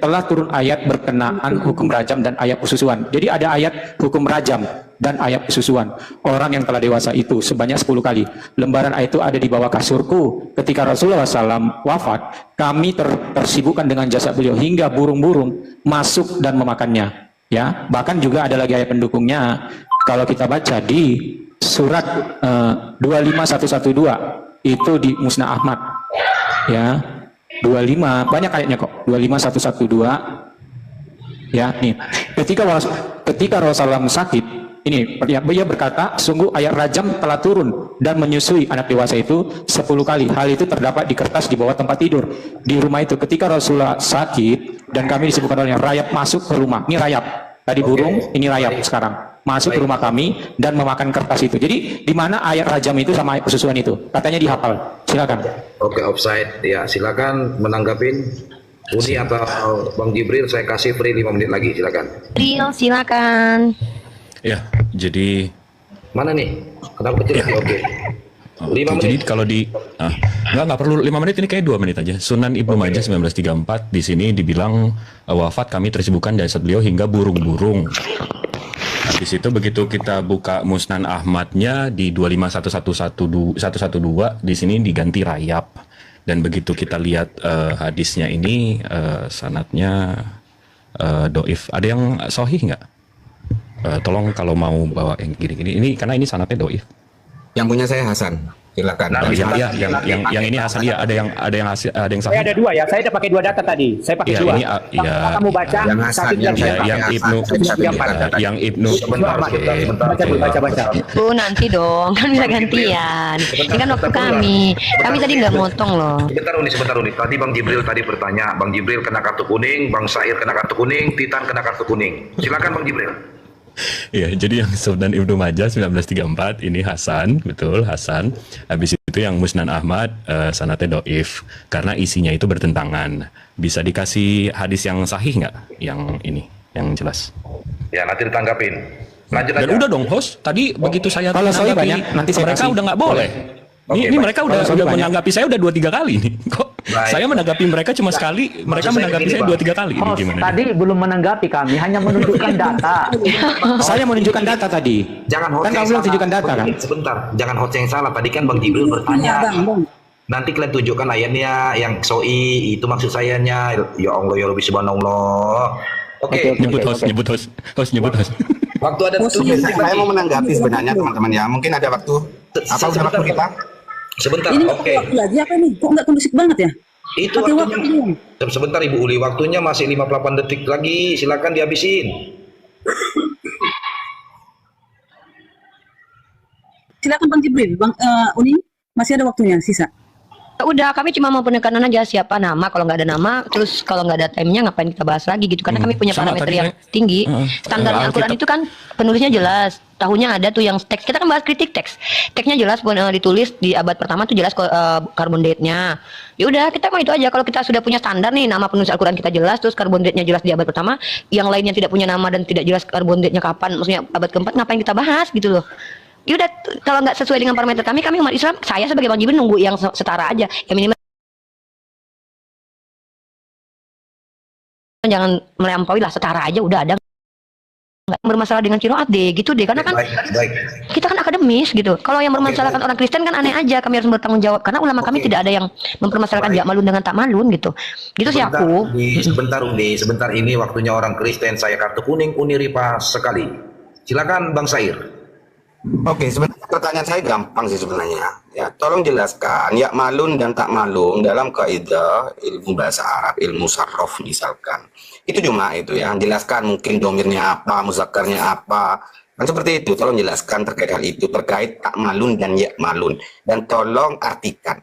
telah turun ayat berkenaan hukum rajam dan ayat persusuan. Jadi ada ayat hukum rajam dan ayat persusuan. Orang yang telah dewasa itu sebanyak 10 kali. Lembaran ayat itu ada di bawah kasurku. Ketika Rasulullah SAW wafat, kami tersibukkan dengan jasad beliau hingga burung-burung masuk dan memakannya. Ya, bahkan juga ada lagi ayat pendukungnya. Kalau kita baca di surat 25112 itu di Musnad Ahmad. Ya. 25 banyak ayatnya kok. 25112 ya nih. Ketika Rasulullah sakit ini ya, beliau berkata, sungguh ayat rajam telah turun dan menyusui anak dewasa itu 10 kali. Hal itu terdapat di kertas di bawah tempat tidur di rumah itu. Ketika Rasulullah sakit dan kami disebutkan olehnya, rayap masuk ke rumah. Ini rayap tadi burung, ini rayap sekarang masuk ke rumah kami dan memakan kertas itu. Jadi di mana ayat rajam itu sama ayat persusuan itu? Katanya dihafal. Silakan. Oke, offside. Ya, silakan menanggapin Uni atau Bang Jibril. Saya kasih free 5 menit lagi, silakan. Jibril, silakan. Ya, jadi Mana nih? Kenapa kecil? Oke. 5 Jadi menit. kalau di nggak perlu 5 menit, ini kayak 2 menit aja. Sunan Ibnu Majah 1934 di sini dibilang wafat kami tersibukkan jasad beliau hingga burung-burung. Habis itu begitu kita buka Musnan Ahmadnya di 251112 di sini diganti rayap. Dan begitu kita lihat hadisnya ini sanadnya doif. Ada yang sahih nggak? Tolong kalau mau bawa yang gini-gini. Ini karena ini sanadnya doif. Yang punya saya Hasan. Silakan. Nah, Yang ini Hasan, iya, ada yang Saya sahih. ada dua ya, saya udah pakai 2 data tadi. Saya pakai Iya, 2. ini Kamu baca yang Hasan, satu yang tiga ya, saya yang pakai Ibnu, Hasan. Saya bisa berikan. yang Ibnu. Sebentar. baca. Nanti dong, kan bisa gantian. Ini kan waktu kami. Kami tadi nggak motong loh. Sebentar Uni. Tadi Bang Jibril tadi bertanya, Bang Jibril kena kartu kuning, Bang Sair kena kartu kuning, Titan kena kartu kuning. Silakan Bang Jibril. Iya, jadi yang Sunan Ibnu Majah 1934 ini Hasan, betul Hasan. Habis itu yang Musnan Ahmad sanadnya doif karena isinya itu bertentangan. Bisa dikasih hadis yang sahih nggak? Yang ini, yang jelas. Ya, nanti ditanggapin. Lanjut Dan aja. udah dong host, tadi begitu saya Kalau sahih menanggapi, banyak, nanti saya mereka kasih. udah nggak boleh. Oke, Ini baik. mereka Kalau udah sahih banyak. menanggapi saya udah 2-3 kali nih. Kok Baik. saya menanggapi mereka cuma sekali, mereka saya menanggapi begini, saya Bang. 2-3 kali. Ini Host gimana? tadi belum menanggapi, kami hanya menunjukkan data. Saya menunjukkan data tadi. Jangan host Kan yang kamu bilang salah. tunjukkan data kan? Sebentar, jangan host yang salah. Tadi kan Bang Jibril bertanya. Iya, Bang. Nanti kalian tunjukkan ayatnya yang soi itu maksud sayanya. Ya Allah ya Rabbi subhanallah. Oke. Nyebut host. Waktu ada Host 7 detik Saya lagi. mau menanggapi sebenarnya teman-teman ya. Mungkin ada waktu. Apa udah waktu kita? Sebentar. Ini Oke. waktu lagi apa nih? Kok nggak kondusif banget ya? Itu Pakai waktunya. waktu. Sebentar Ibu Uli, waktunya masih 58 detik lagi. Silakan dihabisin. Silakan Bang Jibril, Bang Uni, masih ada waktunya sisa. Udah, kami cuma mau penekanan aja siapa nama. Kalau nggak ada nama, terus kalau nggak ada timenya ngapain kita bahas lagi gitu? Karena kami punya sama parameter tadi yang saya- tinggi. Alkitab. Standar Al-Quran itu kan penulisnya jelas. Tahunya ada tuh yang teks. Kita kan bahas kritik teks. Teksnya jelas ditulis di abad pertama tuh jelas carbon date-nya. Ya udah, kita mau itu aja. Kalau kita sudah punya standar nih, nama penulis Al-Quran kita jelas, terus carbon date-nya jelas di abad pertama, yang lainnya tidak punya nama dan tidak jelas carbon date-nya kapan, maksudnya abad keempat, ngapain kita bahas gitu loh. Ya udah, kalau nggak sesuai dengan parameter kami umat Islam, saya sebagai Bang Jibril nunggu yang setara aja. Yang minimal jangan melampaui lah, setara aja udah ada, nggak bermasalah dengan kiroat deh gitu deh, karena kan Baik. kita kan akademis gitu. Kalau yang bermasalahkan orang Kristen kan aneh aja, kami harus bertanggung jawab karena ulama kami tidak ada yang mempermasalahkan Baik. jak malun dengan tak malun gitu. Gitu sih aku. Sebentar ini waktunya orang Kristen. Saya kartu kuning, Uni Ripa sekali. Silakan Bang Sair. Oke, sebenarnya pertanyaan saya gampang sih sebenarnya. Ya, tolong jelaskan ya malun dan tak malun dalam kaidah ilmu bahasa Arab, ilmu sarraf misalkan. Itu cuma itu ya, jelaskan mungkin domirnya apa, muzakkarnya apa. Kan seperti itu, tolong jelaskan terkait hal itu, terkait tak malun dan ya malun. Dan tolong artikan.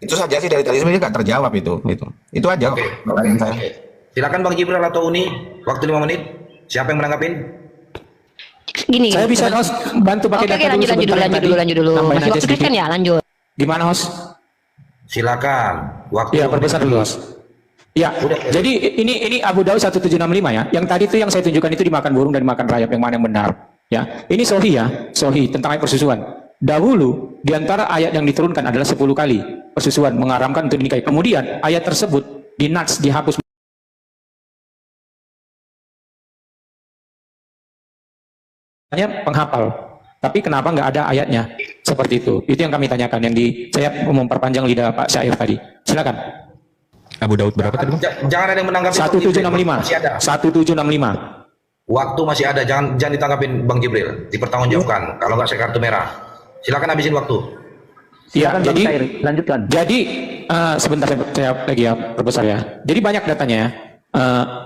Itu saja sih dari tadi sebenarnya nggak terjawab itu. Itu aja Oke. pertanyaan saya. Silakan Bang Jibril atau Uni. Waktu 5 menit. Siapa yang menanggapin? Gini. Saya bisa host bantu pakai Oke, data lanjut sebentar yang tadi. lanjut dulu. Tambahin Masih aja waktu sedikit. Kristen ya, lanjut. Gimana host? Silakan. Waktu. Iya, perbesar dulu host. Ya, jadi ini Abu Daud 1765 ya. Yang tadi itu yang saya tunjukkan itu dimakan burung dan dimakan rayap, yang mana yang benar? Ya, ini sohi ya, sohi tentang ayat persusuan. Dahulu di antara ayat yang diturunkan adalah 10 kali persusuan mengharamkan untuk dinikahi. Kemudian ayat tersebut dihapus hanya penghafal. Tapi kenapa nggak ada ayatnya seperti itu? Itu yang kami tanyakan. Saya memperpanjang lidah Pak Syair tadi. Silakan. Abu Daud berapa tadi, Bang? Jangan ada yang menanggapi. 1765. Masih ada. 1765. Waktu masih ada. Jangan ditanggapin Bang Jibril. Dipertanggungjawabkan. Kalau nggak saya kartu merah. Silakan habisin waktu. Ya, Silakan, Bang jadi Sair, lanjutkan. Jadi sebentar saya lagi ya perbesar ya. Jadi banyak datanya ya.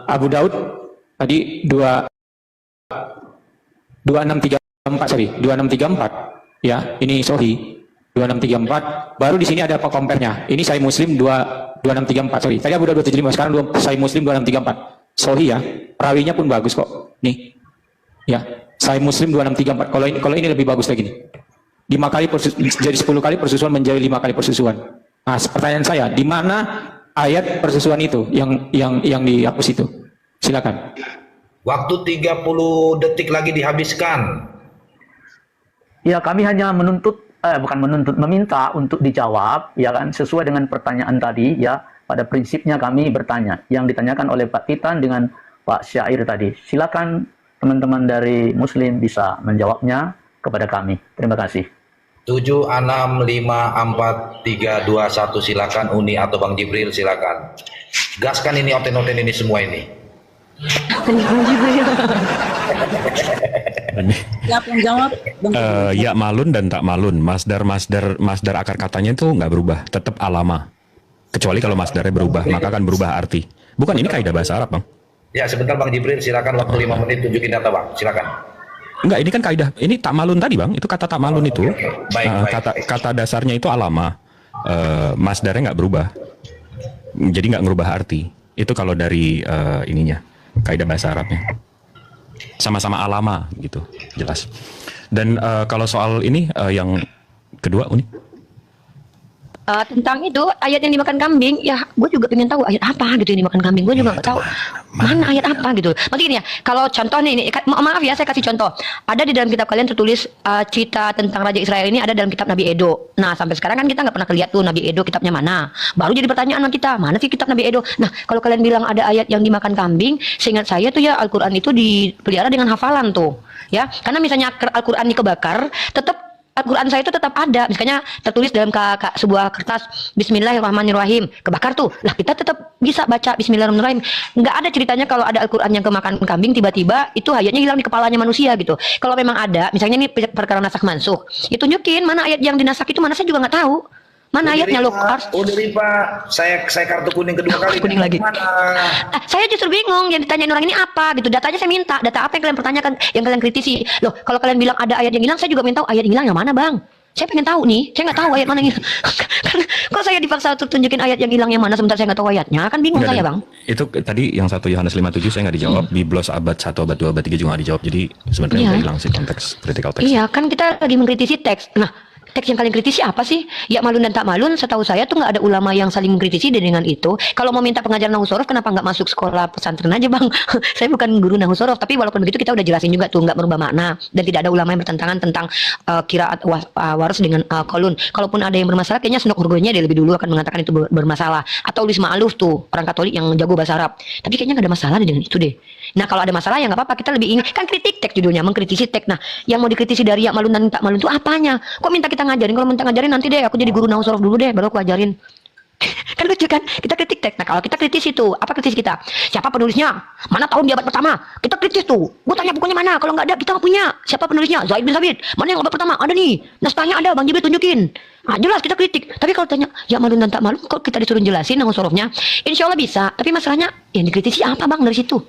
Abu Daud tadi 2634 ya. Ini Sohi 2634. Baru di sini ada kompernya. Ini Sahih Muslim 2634. Sorry. Tadi Abu Daud 275. Sekarang Sahih Muslim 2634. Sohi ya. Perawinya pun bagus kok. Nih. Ya. Sahih Muslim 2634. Kalau ini lebih bagus lagi nih. 5 kali jadi 10 kali persusuan menjadi 5 kali persusuan. Nah, pertanyaan saya, di mana ayat persusuan itu yang dihapus itu? Silakan. Waktu 30 detik lagi dihabiskan. Ya, kami hanya bukan menuntut, meminta untuk dijawab, ya kan, sesuai dengan pertanyaan tadi, ya. Pada prinsipnya kami bertanya, yang ditanyakan oleh Pak Titan dengan Pak Syair tadi. Silakan teman-teman dari Muslim bisa menjawabnya kepada kami. Terima kasih. 765431 silakan Uni atau Bang Jibril silakan. Gaskan ini oten-oten ini semua ini. Siapa yang jawab? Ya malun dan tak malun, masdar akar katanya itu nggak berubah, tetap alama. Kecuali kalau masdarnya berubah, maka akan berubah arti. Bukan, ini kaidah bahasa Arab, Bang. Ya, sebentar Bang Jibril, silakan waktu 5 menit tunjukin data, Bang. Silakan. Enggak, ini kan kaidah. Ini tak malun tadi, Bang. Itu kata tak malun itu. Baik. Kata dasarnya itu alama. Masdarnya nggak berubah. Jadi nggak ngerubah arti. Itu kalau dari ininya, kaidah bahasa Arabnya. Sama-sama alama gitu, jelas. Dan kalau soal ini yang kedua, Uni. Tentang itu ayat yang dimakan kambing, ya gue juga pengen tahu ayat apa gitu yang dimakan kambing. Gue juga nggak tahu mana ayat apa gitu. Nanti gini ya, kalau contoh nih, ini maaf ya saya kasih contoh. Ada di dalam kitab kalian tertulis cerita tentang Raja Israel ini ada dalam kitab Nabi Edo. Nah sampai sekarang kan kita nggak pernah lihat tuh Nabi Edo kitabnya mana. Baru jadi pertanyaan sama kita, mana sih kitab Nabi Edo? Nah kalau kalian bilang ada ayat yang dimakan kambing, seingat saya tuh ya Al-Quran itu dipelihara dengan hafalan tuh. Ya, karena misalnya Al-Quran dikebakar, tetap Al-Quran saya itu tetap ada, misalnya tertulis dalam sebuah kertas Bismillahirrahmanirrahim, kebakar tuh, lah kita tetap bisa baca Bismillahirrahmanirrahim. Nggak ada ceritanya kalau ada Al-Quran yang kemakan kambing tiba-tiba itu ayatnya hilang di kepalanya manusia gitu. Kalau memang ada, misalnya ini perkara nasak mansukh, itu tunjukin mana ayat yang dinasak itu, mana saya juga nggak tahu. Mana ayatnya lo? Udah Pak, saya kartu kuning kedua kali. Kuning lagi. Mana? Saya justru bingung yang ditanyain orang ini apa gitu. Datanya saya minta, data apa yang kalian pertanyakan, yang kalian kritisi. Loh, kalau kalian bilang ada ayat yang hilang, saya juga minta tahu ayat yang hilang yang mana, Bang. Saya pengen tahu nih, saya nggak tahu ayat mana yang hilang. Kok saya dipaksa untuk tunjukin ayat yang hilang yang mana sementara saya nggak tahu ayatnya, kan bingung saya, Bang. Itu tadi yang 1 Yohanes 5:7 saya nggak dijawab, Biblos abad 1, abad 2, abad 3 juga nggak dijawab. Jadi sebenarnya udah hilang sih konteks critical text. Iya, kan kita lagi mengkritisi teks. Nah, teks yang kalian kritisi apa sih? Ya malun dan tak malun, setahu saya tuh nggak ada ulama yang saling mengkritisi dengan itu. Kalau mau minta pengajaran nahwu sorof, kenapa nggak masuk sekolah pesantren aja, Bang? Saya bukan guru nahwu sorof, tapi walaupun begitu kita udah jelasin juga tuh nggak merubah makna dan tidak ada ulama yang bertentangan tentang qiraat waras dengan kolun. Kalaupun ada yang bermasalah, kayaknya Sunuk Hurgonya dia lebih dulu akan mengatakan itu bermasalah. Atau Ulis Ma'aluf tuh orang Katolik yang jago bahasa Arab. Tapi kayaknya nggak ada masalah dengan itu deh. Nah kalau ada masalah ya nggak apa-apa, kita lebih ingin kan kritik teks judulnya, mengkritisi teks. Nah yang mau dikritisi dari ya malun dan tak malun itu apanya? Kok minta kita ngajarin? Kalau minta ngajarin nanti deh aku jadi guru nahwu sorof dulu deh baru aku ajarin. Kan lucu kan? Kita kritik teks. Nah kalau kita kritis itu, apa kritis kita? Siapa penulisnya? Mana tahun di abad pertama? Kita kritis tuh. Gue tanya bukunya mana? Kalau nggak ada kita nggak punya. Siapa penulisnya? Zaid bin Sabit. Mana yang abad pertama? Ada nih. Naskahnya ada. Bang Jibril tunjukin. Ah jelas kita kritik. Tapi kalau tanya ya malun dan tak malun, kalau kita disuruh jelasin nahwu sorofnya, insya Allah bisa. Tapi masalahnya yang dikritisi apa, Bang, dari situ?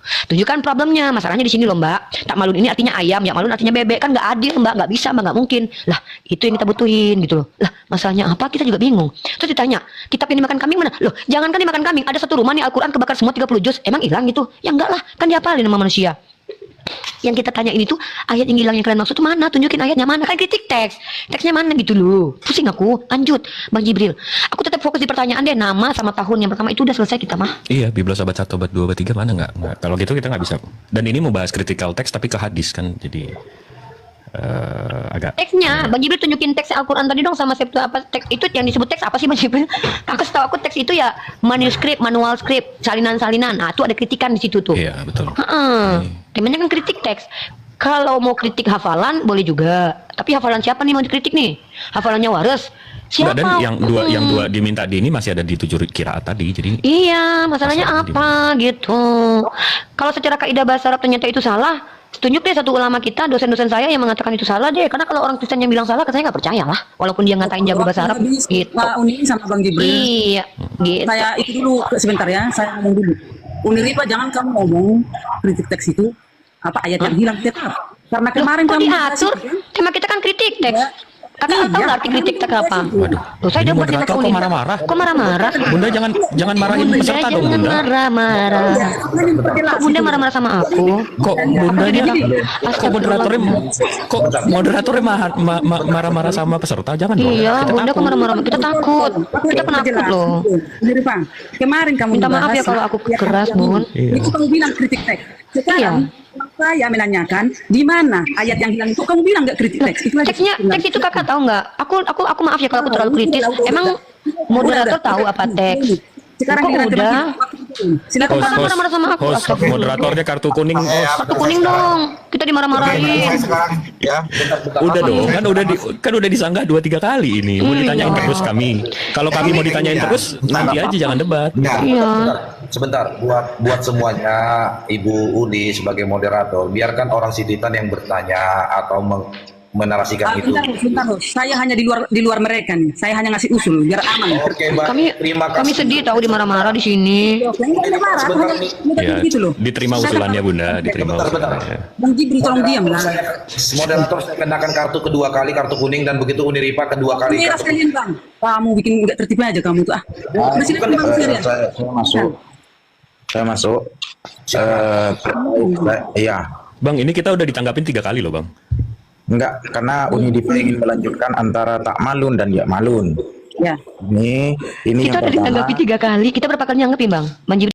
Tunjukkan problemnya, masalahnya di sini loh, Mbak. Tak malun ini artinya ayam, ya malun artinya bebek, kan nggak adil, Mbak, nggak bisa, Mbak, nggak mungkin. Lah itu yang kita butuhin gitu loh. Lah masalahnya apa? Kita juga bingung. Terus ditanya, kitab yang dimakan kambing mana? Loh jangankan dimakan kambing, ada satu rumah nih Al-Quran kebakar semua 30 juz, emang hilang gitu? Ya enggak lah, kan dihafalin sama manusia. Yang kita tanya ini tuh ayat yang hilang yang kalian maksud tuh mana? Tunjukin ayatnya mana? Kan kritik teks. Teksnya mana gitu loh. Pusing aku. Lanjut, Bang Jibril. Aku tetap fokus di pertanyaan deh. Nama sama tahun yang pertama itu udah selesai kita mah. Iya, Biblos abad 1, abad 2, abad 3 mana nggak? Kalau gitu kita nggak bisa. Dan ini mau bahas critical text tapi ke hadis kan, jadi agak. Teksnya, Bang Jibril tunjukin teks Al-Quran tadi dong sama Septu apa teks itu yang disebut teks apa sih Bang Jibril? Aku setahu aku teks itu ya manuskrip, manual script, salinan-salinan. Nah, itu ada kritikan di situ tuh. Iya, betul. Temanya kan kritik teks. Kalau mau kritik hafalan boleh juga. Tapi hafalan siapa nih mau dikritik nih? Hafalannya Wares. Siapa? Dan yang dua diminta di ini masih ada di 7 qiraat tadi. Jadi iya, masalahnya apa gitu. Kalau secara kaidah bahasa Arab ternyata itu salah, tunjuk deh satu ulama kita, dosen-dosen saya yang mengatakan itu salah deh. Karena kalau orang Kristen yang bilang salah, saya nggak percaya lah. Walaupun dia ngatain jago bahasa Arab. Gitu. Pak Uni sama Bang Jibril. Iya, gitu. Saya itu dulu sebentar ya, saya ngomong dulu. Uniripa jangan kamu ngomong kritik teks itu apa ayat yang hilang tetap. Karena kemarin kok kamu diatur, tema kita kan kritik teks. Kakak tahu nggak arti kritik teks apa? waduh. Loh, saya Ini udah buat di teks moderator kok Uni. marah-marah? Kok marah-marah? Bunda jangan marahin Bunda peserta dong, jangan Bunda. marah-marah. Kok Bunda marah-marah sama aku? Kok bundanya kok moderatornya marah-marah sama peserta? Jangan dong. Iya, Kita Bunda kok takut. marah-marah? Kita takut. Kita penakut loh. Uniripa, kemarin kamu Minta maaf membahas ya kalau aku ya, keras, yang Bun. Itu kamu bilang kritik teks. Sekarang saya menanyakan di mana ayat yang hilang itu, kamu bilang nggak kritik teks itu aja. Teks itu kakak tahu nggak? Aku maaf ya kalau aku terlalu kritis. Emang moderator tahu apa teks? Sekarang Kok udah? Silakan. Kok marah-marah sama aku? Host, moderatornya kartu kuning. Kartu kuning dong. Kita dimarah-marahin. Sekarang ya. Udah dong, kan udah disanggah 2-3 kali ini. Mau ditanyain terus kami. Kalau kami mau ditanyain terus, nanti aja jangan debat. Iya. Sebentar, buat semuanya, Ibu Uli sebagai moderator, biarkan orang Sititan yang bertanya atau menarasikan itu. Bentar, Host. Saya hanya di luar mereka nih. Saya hanya ngasih usul biar aman. Oke, Mbak. Terima kasih. Kami sedih tahu dimarah-marah di sini. Ya, diterima usulannya Bunda, diterima usulannya. Bang Jibri tolong diam lah. Moderator saya kenakan kartu kedua kali, kartu kuning, dan begitu Uniripa kedua kali. Merah Kartu... sekalian Bang. Kamu bikin nggak tertib aja kamu tuh Masih bukan, Bang sekalian. saya masuk. Iya. Bang, ini kita udah ditanggapin 3 kali loh, Bang. Enggak, karena Unidipa ingin melanjutkan antara tak malun dan ya malun. Ya. Ini Kita udah ditanggapi 3 kali. Kita berapa kali nanggepin Bang? Manjib.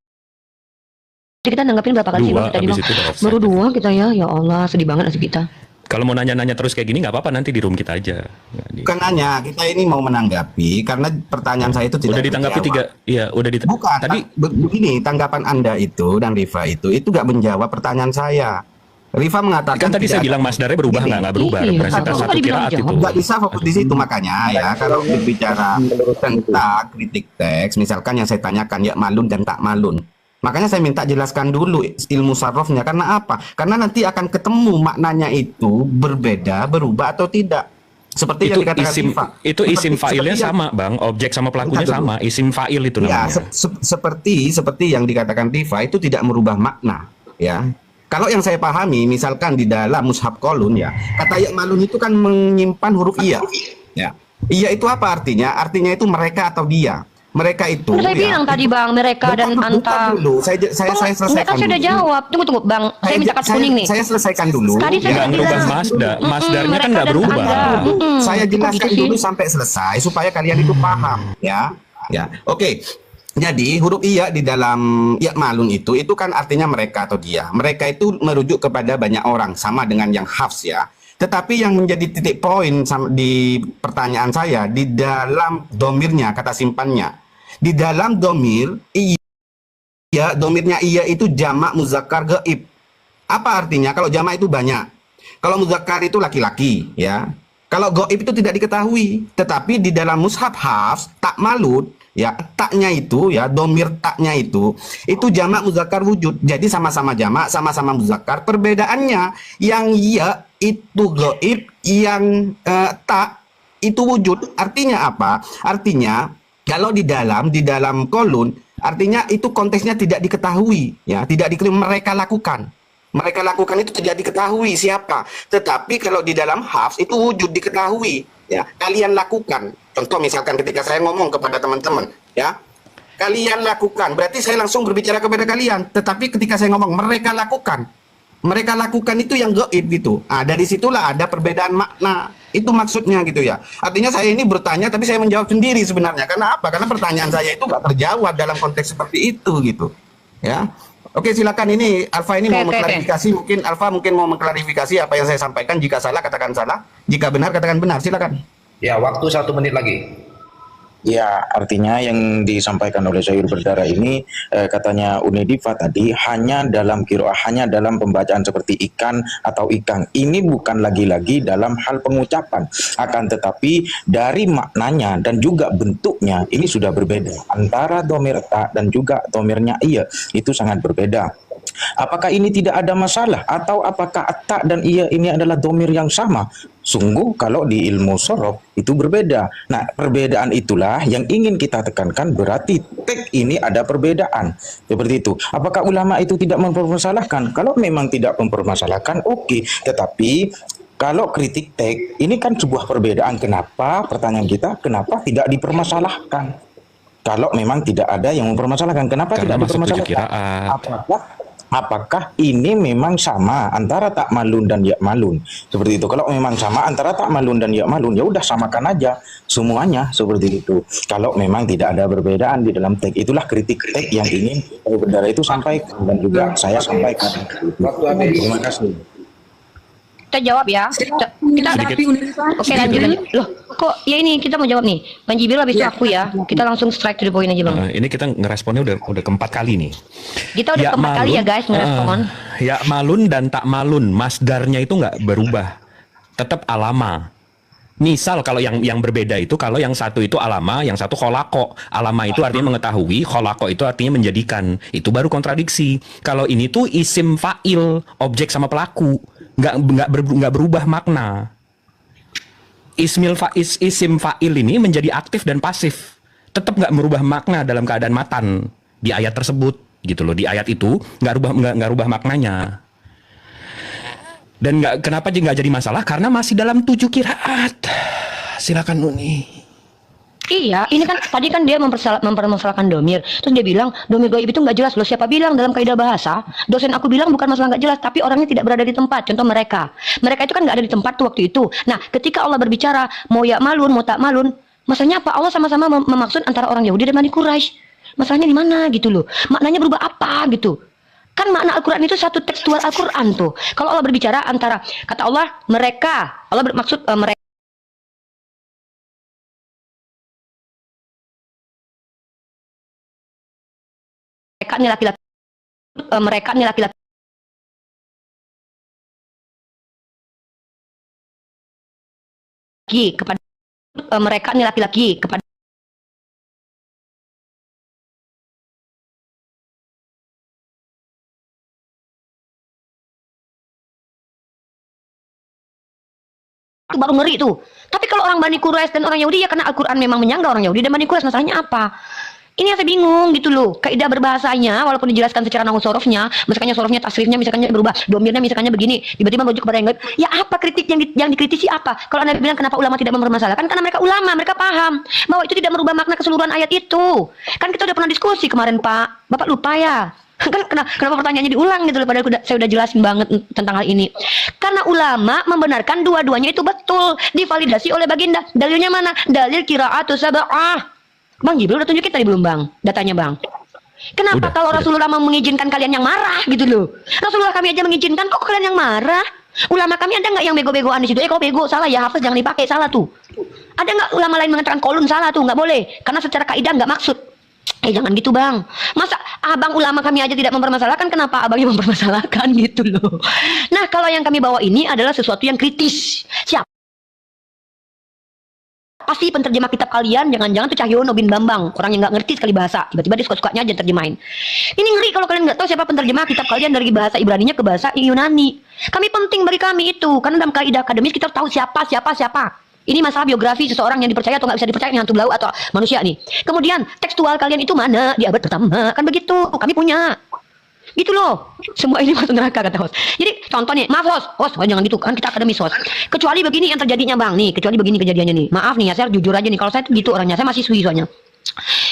Kita nanggepin berapa kali sih Bang? Tadi Bang. Baru 2 kita ya. Ya Allah, sedih banget nasib kita. Kalau mau nanya-nanya terus kayak gini nggak apa-apa, nanti di room kita aja. Bukan nanya, kita ini mau menanggapi karena pertanyaan saya itu tidak udah ditanggapi dijawab. 3, iya udah Bukan, tadi begini, tanggapan Anda itu dan Rifa itu nggak menjawab pertanyaan saya. Rifa mengatakan kan tadi saya bilang Mas Dare berubah nggak berubah, representasi satu kiraat itu. Nggak bisa fokus di situ, makanya ya kalau berbicara tentang kritik teks, misalkan yang saya tanyakan ya malun dan tak malun. Makanya saya minta jelaskan dulu ilmu sarofnya, karena apa? Karena nanti akan ketemu maknanya itu berbeda, berubah atau tidak. Seperti yang dikatakan Rifa. Itu isim fa'ilnya sama, Bang. Objek sama pelakunya sama. Isim fa'il itu namanya. Ya, seperti yang dikatakan Rifa itu tidak merubah makna, ya. Kalau yang saya pahami, misalkan di dalam mushaf kolun ya, kata ya malun itu kan menyimpan huruf iya. Ya. Iya itu apa artinya? Artinya itu mereka atau dia. Mereka itu. Saya bilang tadi Bang, mereka dan anta. Dulu. Saya selesaikan kan sudah jawab. Tunggu Bang, saya minta kartu kuning nih. Saya selesaikan dulu. Tadi saya nggak berubah Masdarnya kan nggak berubah. Saya jelaskan dulu sampai selesai supaya kalian itu paham, ya. Ya, oke. Jadi huruf iya di dalam ya malun itu kan artinya mereka atau dia. Mereka itu merujuk kepada banyak orang, sama dengan yang hafs ya. Tetapi yang menjadi titik poin di pertanyaan saya di dalam domirnya, kata simpannya. Di dalam domir iya, domirnya iya itu jamak muzakkar gaib. Apa artinya? Kalau jamak itu banyak. Kalau muzakkar itu laki-laki, ya. Kalau gaib itu tidak diketahui. Tetapi di dalam mushaf hafs tak malun, ya taknya itu ya domir taknya itu jamak muzakkar wujud. Jadi sama-sama jamak, sama-sama muzakkar. Perbedaannya yang iya itu gaib, yang tak itu wujud. Artinya apa? Artinya kalau di dalam kolun artinya itu konteksnya tidak diketahui, ya tidak diketahui mereka lakukan. Mereka lakukan itu tidak diketahui siapa. Tetapi kalau di dalam hafs itu wujud diketahui, ya kalian lakukan. Contoh misalkan ketika saya ngomong kepada teman-teman, ya kalian lakukan, berarti saya langsung berbicara kepada kalian. Tetapi ketika saya ngomong mereka lakukan itu yang gaib gitu. Dari situlah ada perbedaan makna. Itu maksudnya gitu ya. Artinya saya ini bertanya tapi saya menjawab sendiri sebenarnya. Karena apa? Karena pertanyaan saya itu nggak terjawab dalam konteks seperti itu gitu. Ya. Oke, silakan ini Alfa ini mau mengklarifikasi, mungkin Alfa mau mengklarifikasi apa yang saya sampaikan. Jika salah katakan salah, jika benar katakan benar. Silakan. Ya, waktu 1 menit lagi. Ya, artinya yang disampaikan oleh Sayur Berdarah ini katanya Unidipa tadi hanya dalam qiraah, hanya dalam pembacaan seperti ikan atau ikang. Ini bukan lagi-lagi dalam hal pengucapan, akan tetapi dari maknanya dan juga bentuknya ini sudah berbeda. Antara domir ta dan juga domirnya iya itu sangat berbeda. Apakah ini tidak ada masalah atau apakah ta dan iya ini adalah domir yang sama? Sungguh kalau di ilmu sorof itu berbeda. Nah, perbedaan itulah yang ingin kita tekankan, berarti tek ini ada perbedaan. Seperti itu. Apakah ulama itu tidak mempermasalahkan? Kalau memang tidak mempermasalahkan, oke. Tetapi kalau kritik tek ini kan sebuah perbedaan. Kenapa? Pertanyaan kita, kenapa tidak dipermasalahkan? Kalau memang tidak ada yang mempermasalahkan, kenapa karena tidak dipermasalahkan? apakah ini memang sama antara tak malun dan ya malun seperti itu. Kalau memang sama antara tak malun dan ya malun, ya udah samakan aja semuanya seperti itu. Kalau memang tidak ada perbedaan di dalam teks, itulah kritik teks yang ingin Bendara itu sampaikan dan juga saya sampaikan. Terima kasih. Kita jawab ya. Kita oke lanjut. Loh, kok ya ini kita mau jawab nih. Bang Jibril habis itu aku ya. Kita langsung strike to the point aja, Bang. Ini kita ngeresponnya udah keempat kali nih. Kita udah keempat kali ya, guys, ngerespon. Ya malun dan tak malun, masdarnya itu nggak berubah. Tetap alama. Misal kalau yang berbeda itu, kalau yang satu itu alama, yang satu kholako. Alama itu artinya mengetahui, kholako itu artinya menjadikan. Itu baru kontradiksi. Kalau ini tuh isim fa'il, objek sama pelaku, nggak berubah makna. Isim fa'il ini menjadi aktif dan pasif, tetap nggak merubah makna dalam keadaan matan di ayat tersebut, gitu loh. Di ayat itu nggak rubah maknanya. Dan kenapa nggak jadi masalah? Karena masih dalam 7 qiraat. Silakan Uni. Iya, ini kan tadi kan dia mempermasalahkan domir. Terus dia bilang domir gaib itu nggak jelas. Loh, siapa bilang dalam kaidah bahasa? Dosen aku bilang bukan masalah nggak jelas, tapi orangnya tidak berada di tempat. Contoh mereka itu kan nggak ada di tempat tuh waktu itu. Nah, ketika Allah berbicara mau ya malun, mau tak malun, masalahnya apa? Allah sama-sama memaksud antara orang Yahudi dan Bani Quraisy. Masalahnya di mana gitu loh? Maknanya berubah apa gitu? Kan makna Al-Quran itu satu tekstual Al-Quran tuh. Kalau Allah berbicara antara, kata Allah, mereka, Allah bermaksud mereka nih laki-laki, mereka nih laki-laki kepada mereka nih laki-laki kepada itu baru ngeri tuh. Tapi kalau orang Bani Quraisy dan orang Yahudi ya karena Al-Quran memang menyangga orang Yahudi dan Bani Quraisy, masalahnya apa? Ini yang saya bingung gitu loh. Kaidah berbahasanya walaupun dijelaskan secara nahwu sorofnya, misalkannya sorofnya tasrifnya misalkannya berubah, domirnya misalkannya begini, tiba-tiba merujuk kepada yang lain. Ya apa kritik yang dikritisi apa? Kalau Anda bilang kenapa ulama tidak mempermasalahkan, karena mereka ulama, mereka paham bahwa itu tidak merubah makna keseluruhan ayat itu. Kan kita udah pernah diskusi kemarin, Pak. Bapak lupa ya? Kan kenapa pertanyaannya diulang gitu loh, padahal saya udah jelasin banget tentang hal ini. Karena ulama membenarkan dua-duanya itu betul, divalidasi oleh baginda. Dalilnya mana? Dalil qira'atu sab'ah. Bang Jibril udah tunjukin tadi belum, Bang? Datanya, Bang. Kenapa kalau Rasulullah mengizinkan kalian yang marah gitu loh? Rasulullah kami aja mengizinkan, kok kalian yang marah? Ulama kami ada nggak yang bego-begoan di situ? Kau bego, salah ya, hafaz jangan dipakai, salah tuh. Ada nggak ulama lain mengatakan kolun salah tuh? Nggak boleh, karena secara kaidah nggak maksud. Jangan gitu, Bang. Masa abang ulama kami aja tidak mempermasalahkan, kenapa abangnya mempermasalahkan gitu loh. Nah, kalau yang kami bawa ini adalah sesuatu yang kritis. Siapa? Pasti penterjemah kitab kalian, jangan-jangan tuh Cahyono bin Bambang, orang yang nggak ngerti sekali bahasa, tiba-tiba dia suka-sukanya aja terjemahin. Ini ngeri kalau kalian nggak tahu siapa penterjemah kitab kalian dari bahasa Ibraninya ke bahasa Yunani. Kami penting bagi kami itu, karena dalam kaidah akademis kita tahu siapa. Ini masalah biografi seseorang yang dipercaya atau nggak bisa dipercaya, yang hantu blau atau manusia nih. Kemudian tekstual kalian itu mana di abad pertama, kan begitu, kami punya. Gitu loh, semua ini masuk neraka kata host. Jadi contoh nih, maaf host, jangan gitu kan, kita akademis host. Kecuali begini yang terjadinya, Bang, nih, kecuali begini kejadiannya nih. Maaf nih ya, saya jujur aja nih, kalau saya tuh gitu orangnya, saya masih sui soalnya.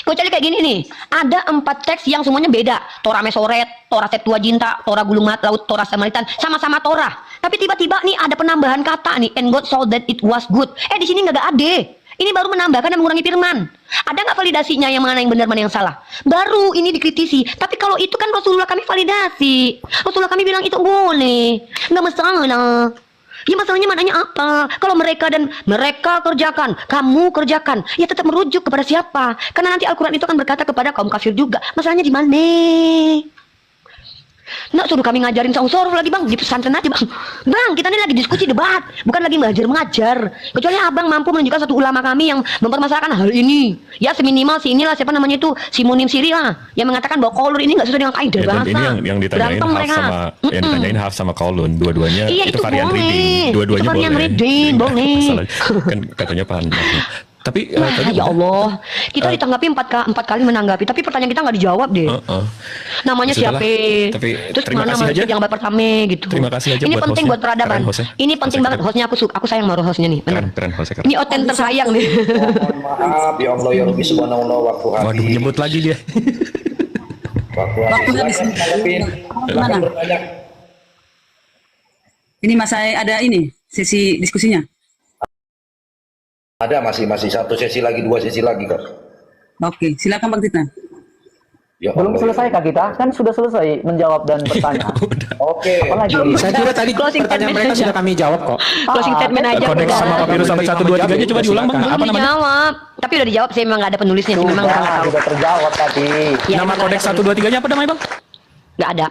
Kecuali kayak gini nih, ada 4 teks yang semuanya beda. Torah Mesoret, Torah Septuaginta, Torah Gulung Laut, Torah Samaritan, sama-sama Torah. Tapi tiba-tiba nih ada penambahan kata nih, and God saw that it was good. Di sini nggak ada. Ini baru menambahkan dan mengurangi firman. Ada nggak validasinya yang mana yang benar, mana yang salah? Baru ini dikritisi. Tapi kalau itu kan Rasulullah kami validasi. Rasulullah kami bilang itu boleh, nggak masalah. Ya masalahnya maknanya apa? Kalau mereka kerjakan, kamu kerjakan, ya tetap merujuk kepada siapa? Karena nanti Al-Quran itu akan berkata kepada kaum kafir juga. Masalahnya di mana? Nggak suruh kami ngajarin saung-soruf lagi, Bang, di pesantren aja, Bang. Bang, kita ini lagi diskusi debat, bukan lagi mengajar. Kecuali abang mampu menunjukkan satu ulama kami yang mempermasalahkan hal ini. Ya seminimal si inilah, siapa namanya itu, si Munim Siri lah, yang mengatakan bahwa qaulun ini nggak sesuai dengan kaidah bahasa. Ini yang ditanyain Hafs sama qaulun, dua-duanya iya, itu varian reading. Dua-duanya itu varian reading, boleh. Kan katanya paham. Tapi ya Allah, kita ditanggapi 4 kali menanggapi, tapi pertanyaan kita nggak dijawab deh. Namanya siapa? Terus mana yang bapak pertama gitu. Terima kasih aja. Ini buat penting hostnya. buat peradaban. Ini penting banget hostnya, aku sayang sama hostnya nih. Keren hostnya. Ini oten tersayang nih. Mohon maaf ya Allah ya Rabbi subhanallah wa Waduh, nyebut lagi dia. Waktu habis. Mana? Ini Mas saya ada ini sesi diskusinya. Ada masih satu sesi lagi, 2 sesi lagi kok. Oke, silakan Bang Titan. Ya, Belum selesai Kak kita? Kan sudah selesai menjawab dan bertanya. Oke. Apalagi? Saya kira tadi Closing pertanyaan statement mereka aja. sudah kami jawab kok. Closing statement aja. Kodeks udah. sama papirus sampai 1, 2, 3 nya coba diulang bang. Belum Apa namanya? dijawab. Tapi udah dijawab sih, memang nggak ada penulisnya sih, memang kita nggak tahu. Sudah terjawab tadi. Ya, Nama memang nggak kodeks ada 1, 2, 3 nya apa namanya bang? Nggak ada.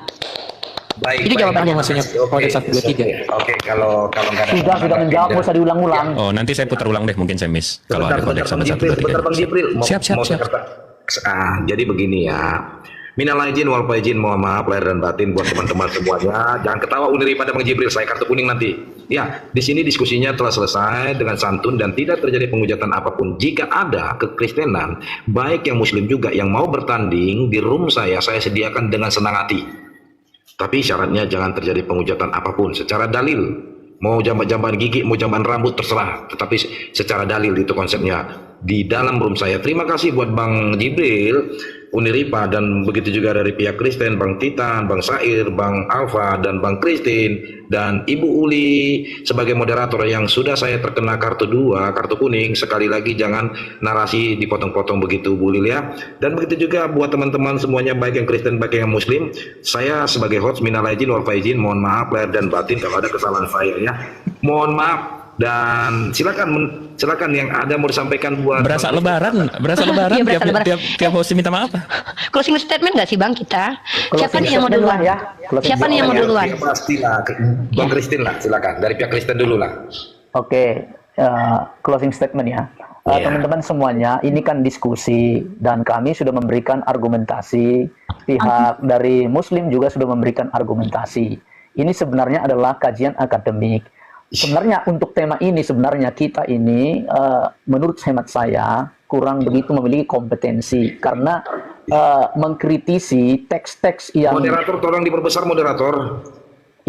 Baik. Itu jawabannya. Maksudnya kodeks 1, 2, 3. Oke, kalau nggak ada. Sudah menjawab, nggak usah diulang-ulang. Oh nanti saya putar ulang deh, mungkin saya miss. Kalau ada kodeks sama 1, 2, 3. Sebentar Bang Jibril. Siap. Jadi begini ya. Minal aidin wal faizin, mohon maaf lahir dan batin buat teman-teman semuanya. Jangan ketawa uniri pada Bang Jibril, saya kartu kuning nanti. Ya, di sini diskusinya telah selesai dengan santun dan tidak terjadi penghujatan apapun. Jika ada kekristenan, baik yang muslim juga yang mau bertanding di room saya sediakan dengan senang hati. Tapi syaratnya jangan terjadi penghujatan apapun secara dalil. Mau jamban-jamban gigi, mau jamban rambut terserah, tetapi secara dalil itu konsepnya di dalam room saya. Terima kasih buat Bang Jibril, Uniripa, dan begitu juga dari pihak Kristen, Bang Titan, Bang Sair, Bang Alfa, dan Bang Kristin, dan Ibu Uli sebagai moderator yang sudah saya terkena kartu 2, kartu kuning. Sekali lagi jangan narasi dipotong-potong begitu Bu Lil ya. Dan begitu juga buat teman-teman semuanya, baik yang Kristen baik yang Muslim, saya sebagai host minal aidin wal faizin, mohon maaf lahir dan batin kalau ada kesalahan saya ya. Mohon maaf. Dan silakan yang ada mau disampaikan buat Berasa lebaran Iya, berasa lebaran. tiap host minta maaf. Closing statement nggak sih bang kita? Siapa Closing nih yang mau statement duluan? lah ya. Siapa nih yang mau duluan? Ya, pastilah Bang Kristin lah, silakan dari pihak Kristen dulu lah. Oke, closing statement ya. Iya. Teman-teman semuanya, ini kan diskusi dan kami sudah memberikan argumentasi. Pihak dari Muslim juga sudah memberikan argumentasi. Ini sebenarnya adalah kajian akademik. Sebenarnya untuk tema ini sebenarnya kita ini menurut hemat saya kurang begitu memiliki kompetensi karena mengkritisi teks-teks yang Moderator tolong diperbesar moderator.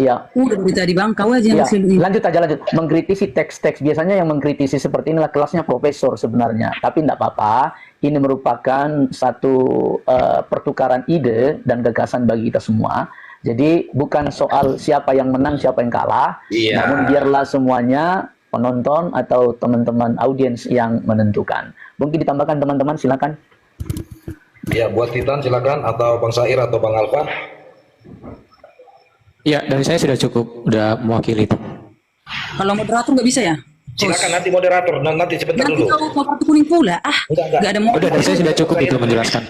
ya Udah dari tadi Bang, kau aja ya, yang lanjut mengkritisi teks-teks. Biasanya yang mengkritisi seperti inilah kelasnya profesor sebenarnya, tapi tidak apa-apa. Ini merupakan satu pertukaran ide dan gagasan bagi kita semua. Jadi bukan soal siapa yang menang, siapa yang kalah, Iya. namun biarlah semuanya penonton atau teman-teman audiens yang menentukan. Mungkin ditambahkan teman-teman, silakan. Ya, buat Titan silakan, atau Bang Sair atau Bang Alfa. Ya, dari saya sudah cukup, udah mewakili itu. Kalau moderator nggak bisa ya? Silakan nanti moderator, nanti sebentar Nanti dulu. kau kartu kuning pula. Enggak. Nggak ada Udah, dari saya sudah cukup itu menjelaskan.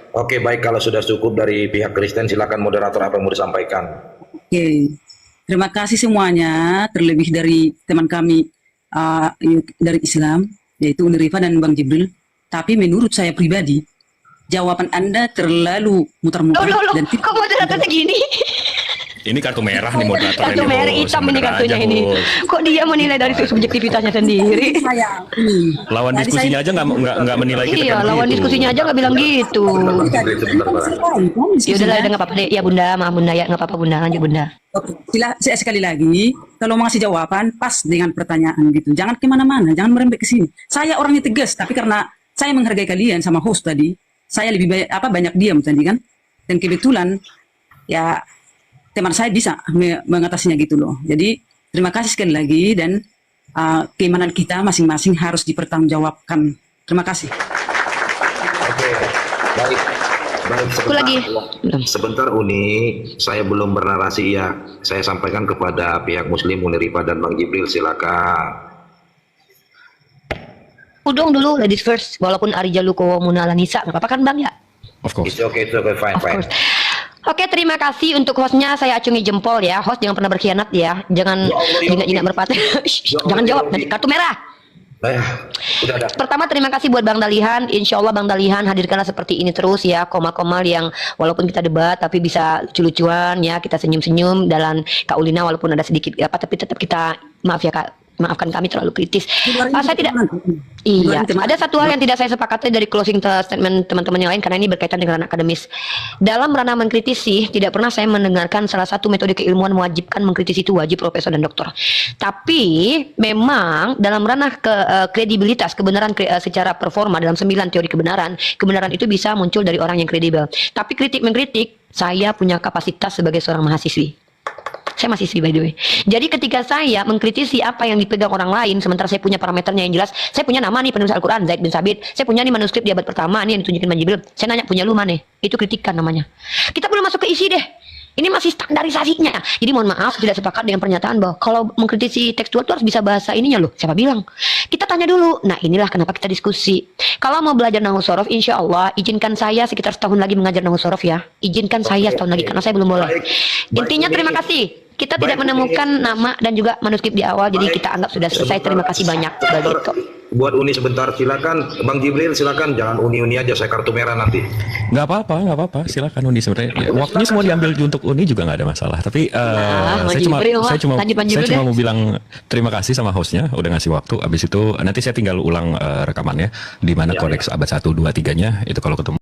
Oke, baik kalau sudah cukup dari pihak Kristen, silakan moderator apa yang mau disampaikan. Oke, terima kasih semuanya, terlebih dari teman kami dari Islam, yaitu Unirifa dan Bang Jibril. Tapi menurut saya pribadi, jawaban Anda terlalu muter-muter dan Kok moderatornya gini? Ini kartu merah nih moderator Kartu ini, merah Bos. hitam ini Bener kartunya aja, ini. Bos. Kok dia menilai dari subjektivitasnya sendiri? saya ini. Lawan Tadi diskusinya saya- aja nggak menilai kita Iya, kan lawan gitu. diskusinya aja nggak bilang gitu. Ya udahlah, udah nggak apa-apa deh. Ya Bunda, maaf Bunda ya, nggak apa-apa Bunda, lanjut Bunda. Oke, saya sekali lagi, kalau mau ngasih jawaban pas dengan pertanyaan gitu. Jangan kemana-mana, jangan merembet ke sini. Saya orangnya tegas, tapi karena saya menghargai kalian sama host tadi, saya lebih banyak diam tadi kan. Dan kebetulan ya teman saya bisa mengatasinya gitu loh. Jadi terima kasih sekali lagi dan keimanan kita masing-masing harus dipertanggungjawabkan. Terima kasih. Oke, baik. Aku lagi. Sebentar Uni, saya belum bernarasi ya. Saya sampaikan kepada pihak Muslim Uniripa dan Bang Jibril, silakan. Udong dulu, ladies first. Walaupun Arija Luko Munala Nisa, nggak apa-apa kan Bang ya? Of course. It's okay, fine. Of course. Oke, terima kasih untuk hostnya. Saya acungi jempol ya. Host jangan pernah berkhianat ya. Jangan jinak-jinak merpati. Jangan jawab nanti kartu merah. Udah ada. Pertama terima kasih buat Bang Dalihan. Insya Allah Bang Dalihan hadirkanlah seperti ini terus ya. Koma-koma yang walaupun kita debat tapi bisa lucu-lucuan ya. Kita senyum-senyum. Dan Kak Ulina walaupun ada sedikit apa tapi tetap kita maaf ya Kak. maafkan kami terlalu kritis. Di luar ini Saya tidak. Di luar Iya, ini ada satu hal yang tidak saya sepakati dari closing statement teman-teman yang lain karena ini berkaitan dengan ranah akademis. Dalam ranah mengkritisi, tidak pernah saya mendengarkan salah satu metode keilmuan mewajibkan mengkritisi itu wajib profesor dan doktor. Tapi memang dalam ranah kredibilitas, kebenaran secara performa dalam 9 teori kebenaran itu bisa muncul dari orang yang kredibel. Tapi kritik mengkritik, saya punya kapasitas sebagai seorang mahasiswi. Saya mahasiswi by the way. Jadi ketika saya mengkritisi apa yang dipegang orang lain, sementara saya punya parameternya yang jelas, saya punya nama nih penulis Al-Quran Zaid bin Sabit, saya punya nih manuskrip di abad pertama nih yang ditunjukin Bang Jibril, saya nanya punya lu mana? Itu kritikan namanya. Kita belum masuk ke isi deh. Ini masih standarisasinya. Jadi mohon maaf tidak sepakat dengan pernyataan bahwa kalau mengkritisi tekstual itu harus bisa bahasa ininya loh. Siapa bilang? Kita tanya dulu. Nah inilah kenapa kita diskusi. Kalau mau belajar Nahwu Shorof, insya Allah izinkan saya sekitar setahun lagi mengajar Nahwu Shorof ya. Izinkan saya setahun lagi karena saya belum boleh. Intinya terima kasih. Kita tidak menemukan nama dan juga manuskrip di awal, jadi kita anggap sudah selesai. Terima kasih banyak. Begitu. Buat Uni sebentar, silakan Bang Jibril, silakan jangan Uni aja, saya kartu merah nanti. Nggak apa-apa, silakan Uni sebenarnya. Ya, waktunya semua diambil untuk Uni juga nggak ada masalah. Tapi saya cuma mau bilang terima kasih sama hostnya udah ngasih waktu. Abis itu nanti saya tinggal ulang rekamannya di mana kodeks abad 1, 2, 3-nya itu kalau ketemu.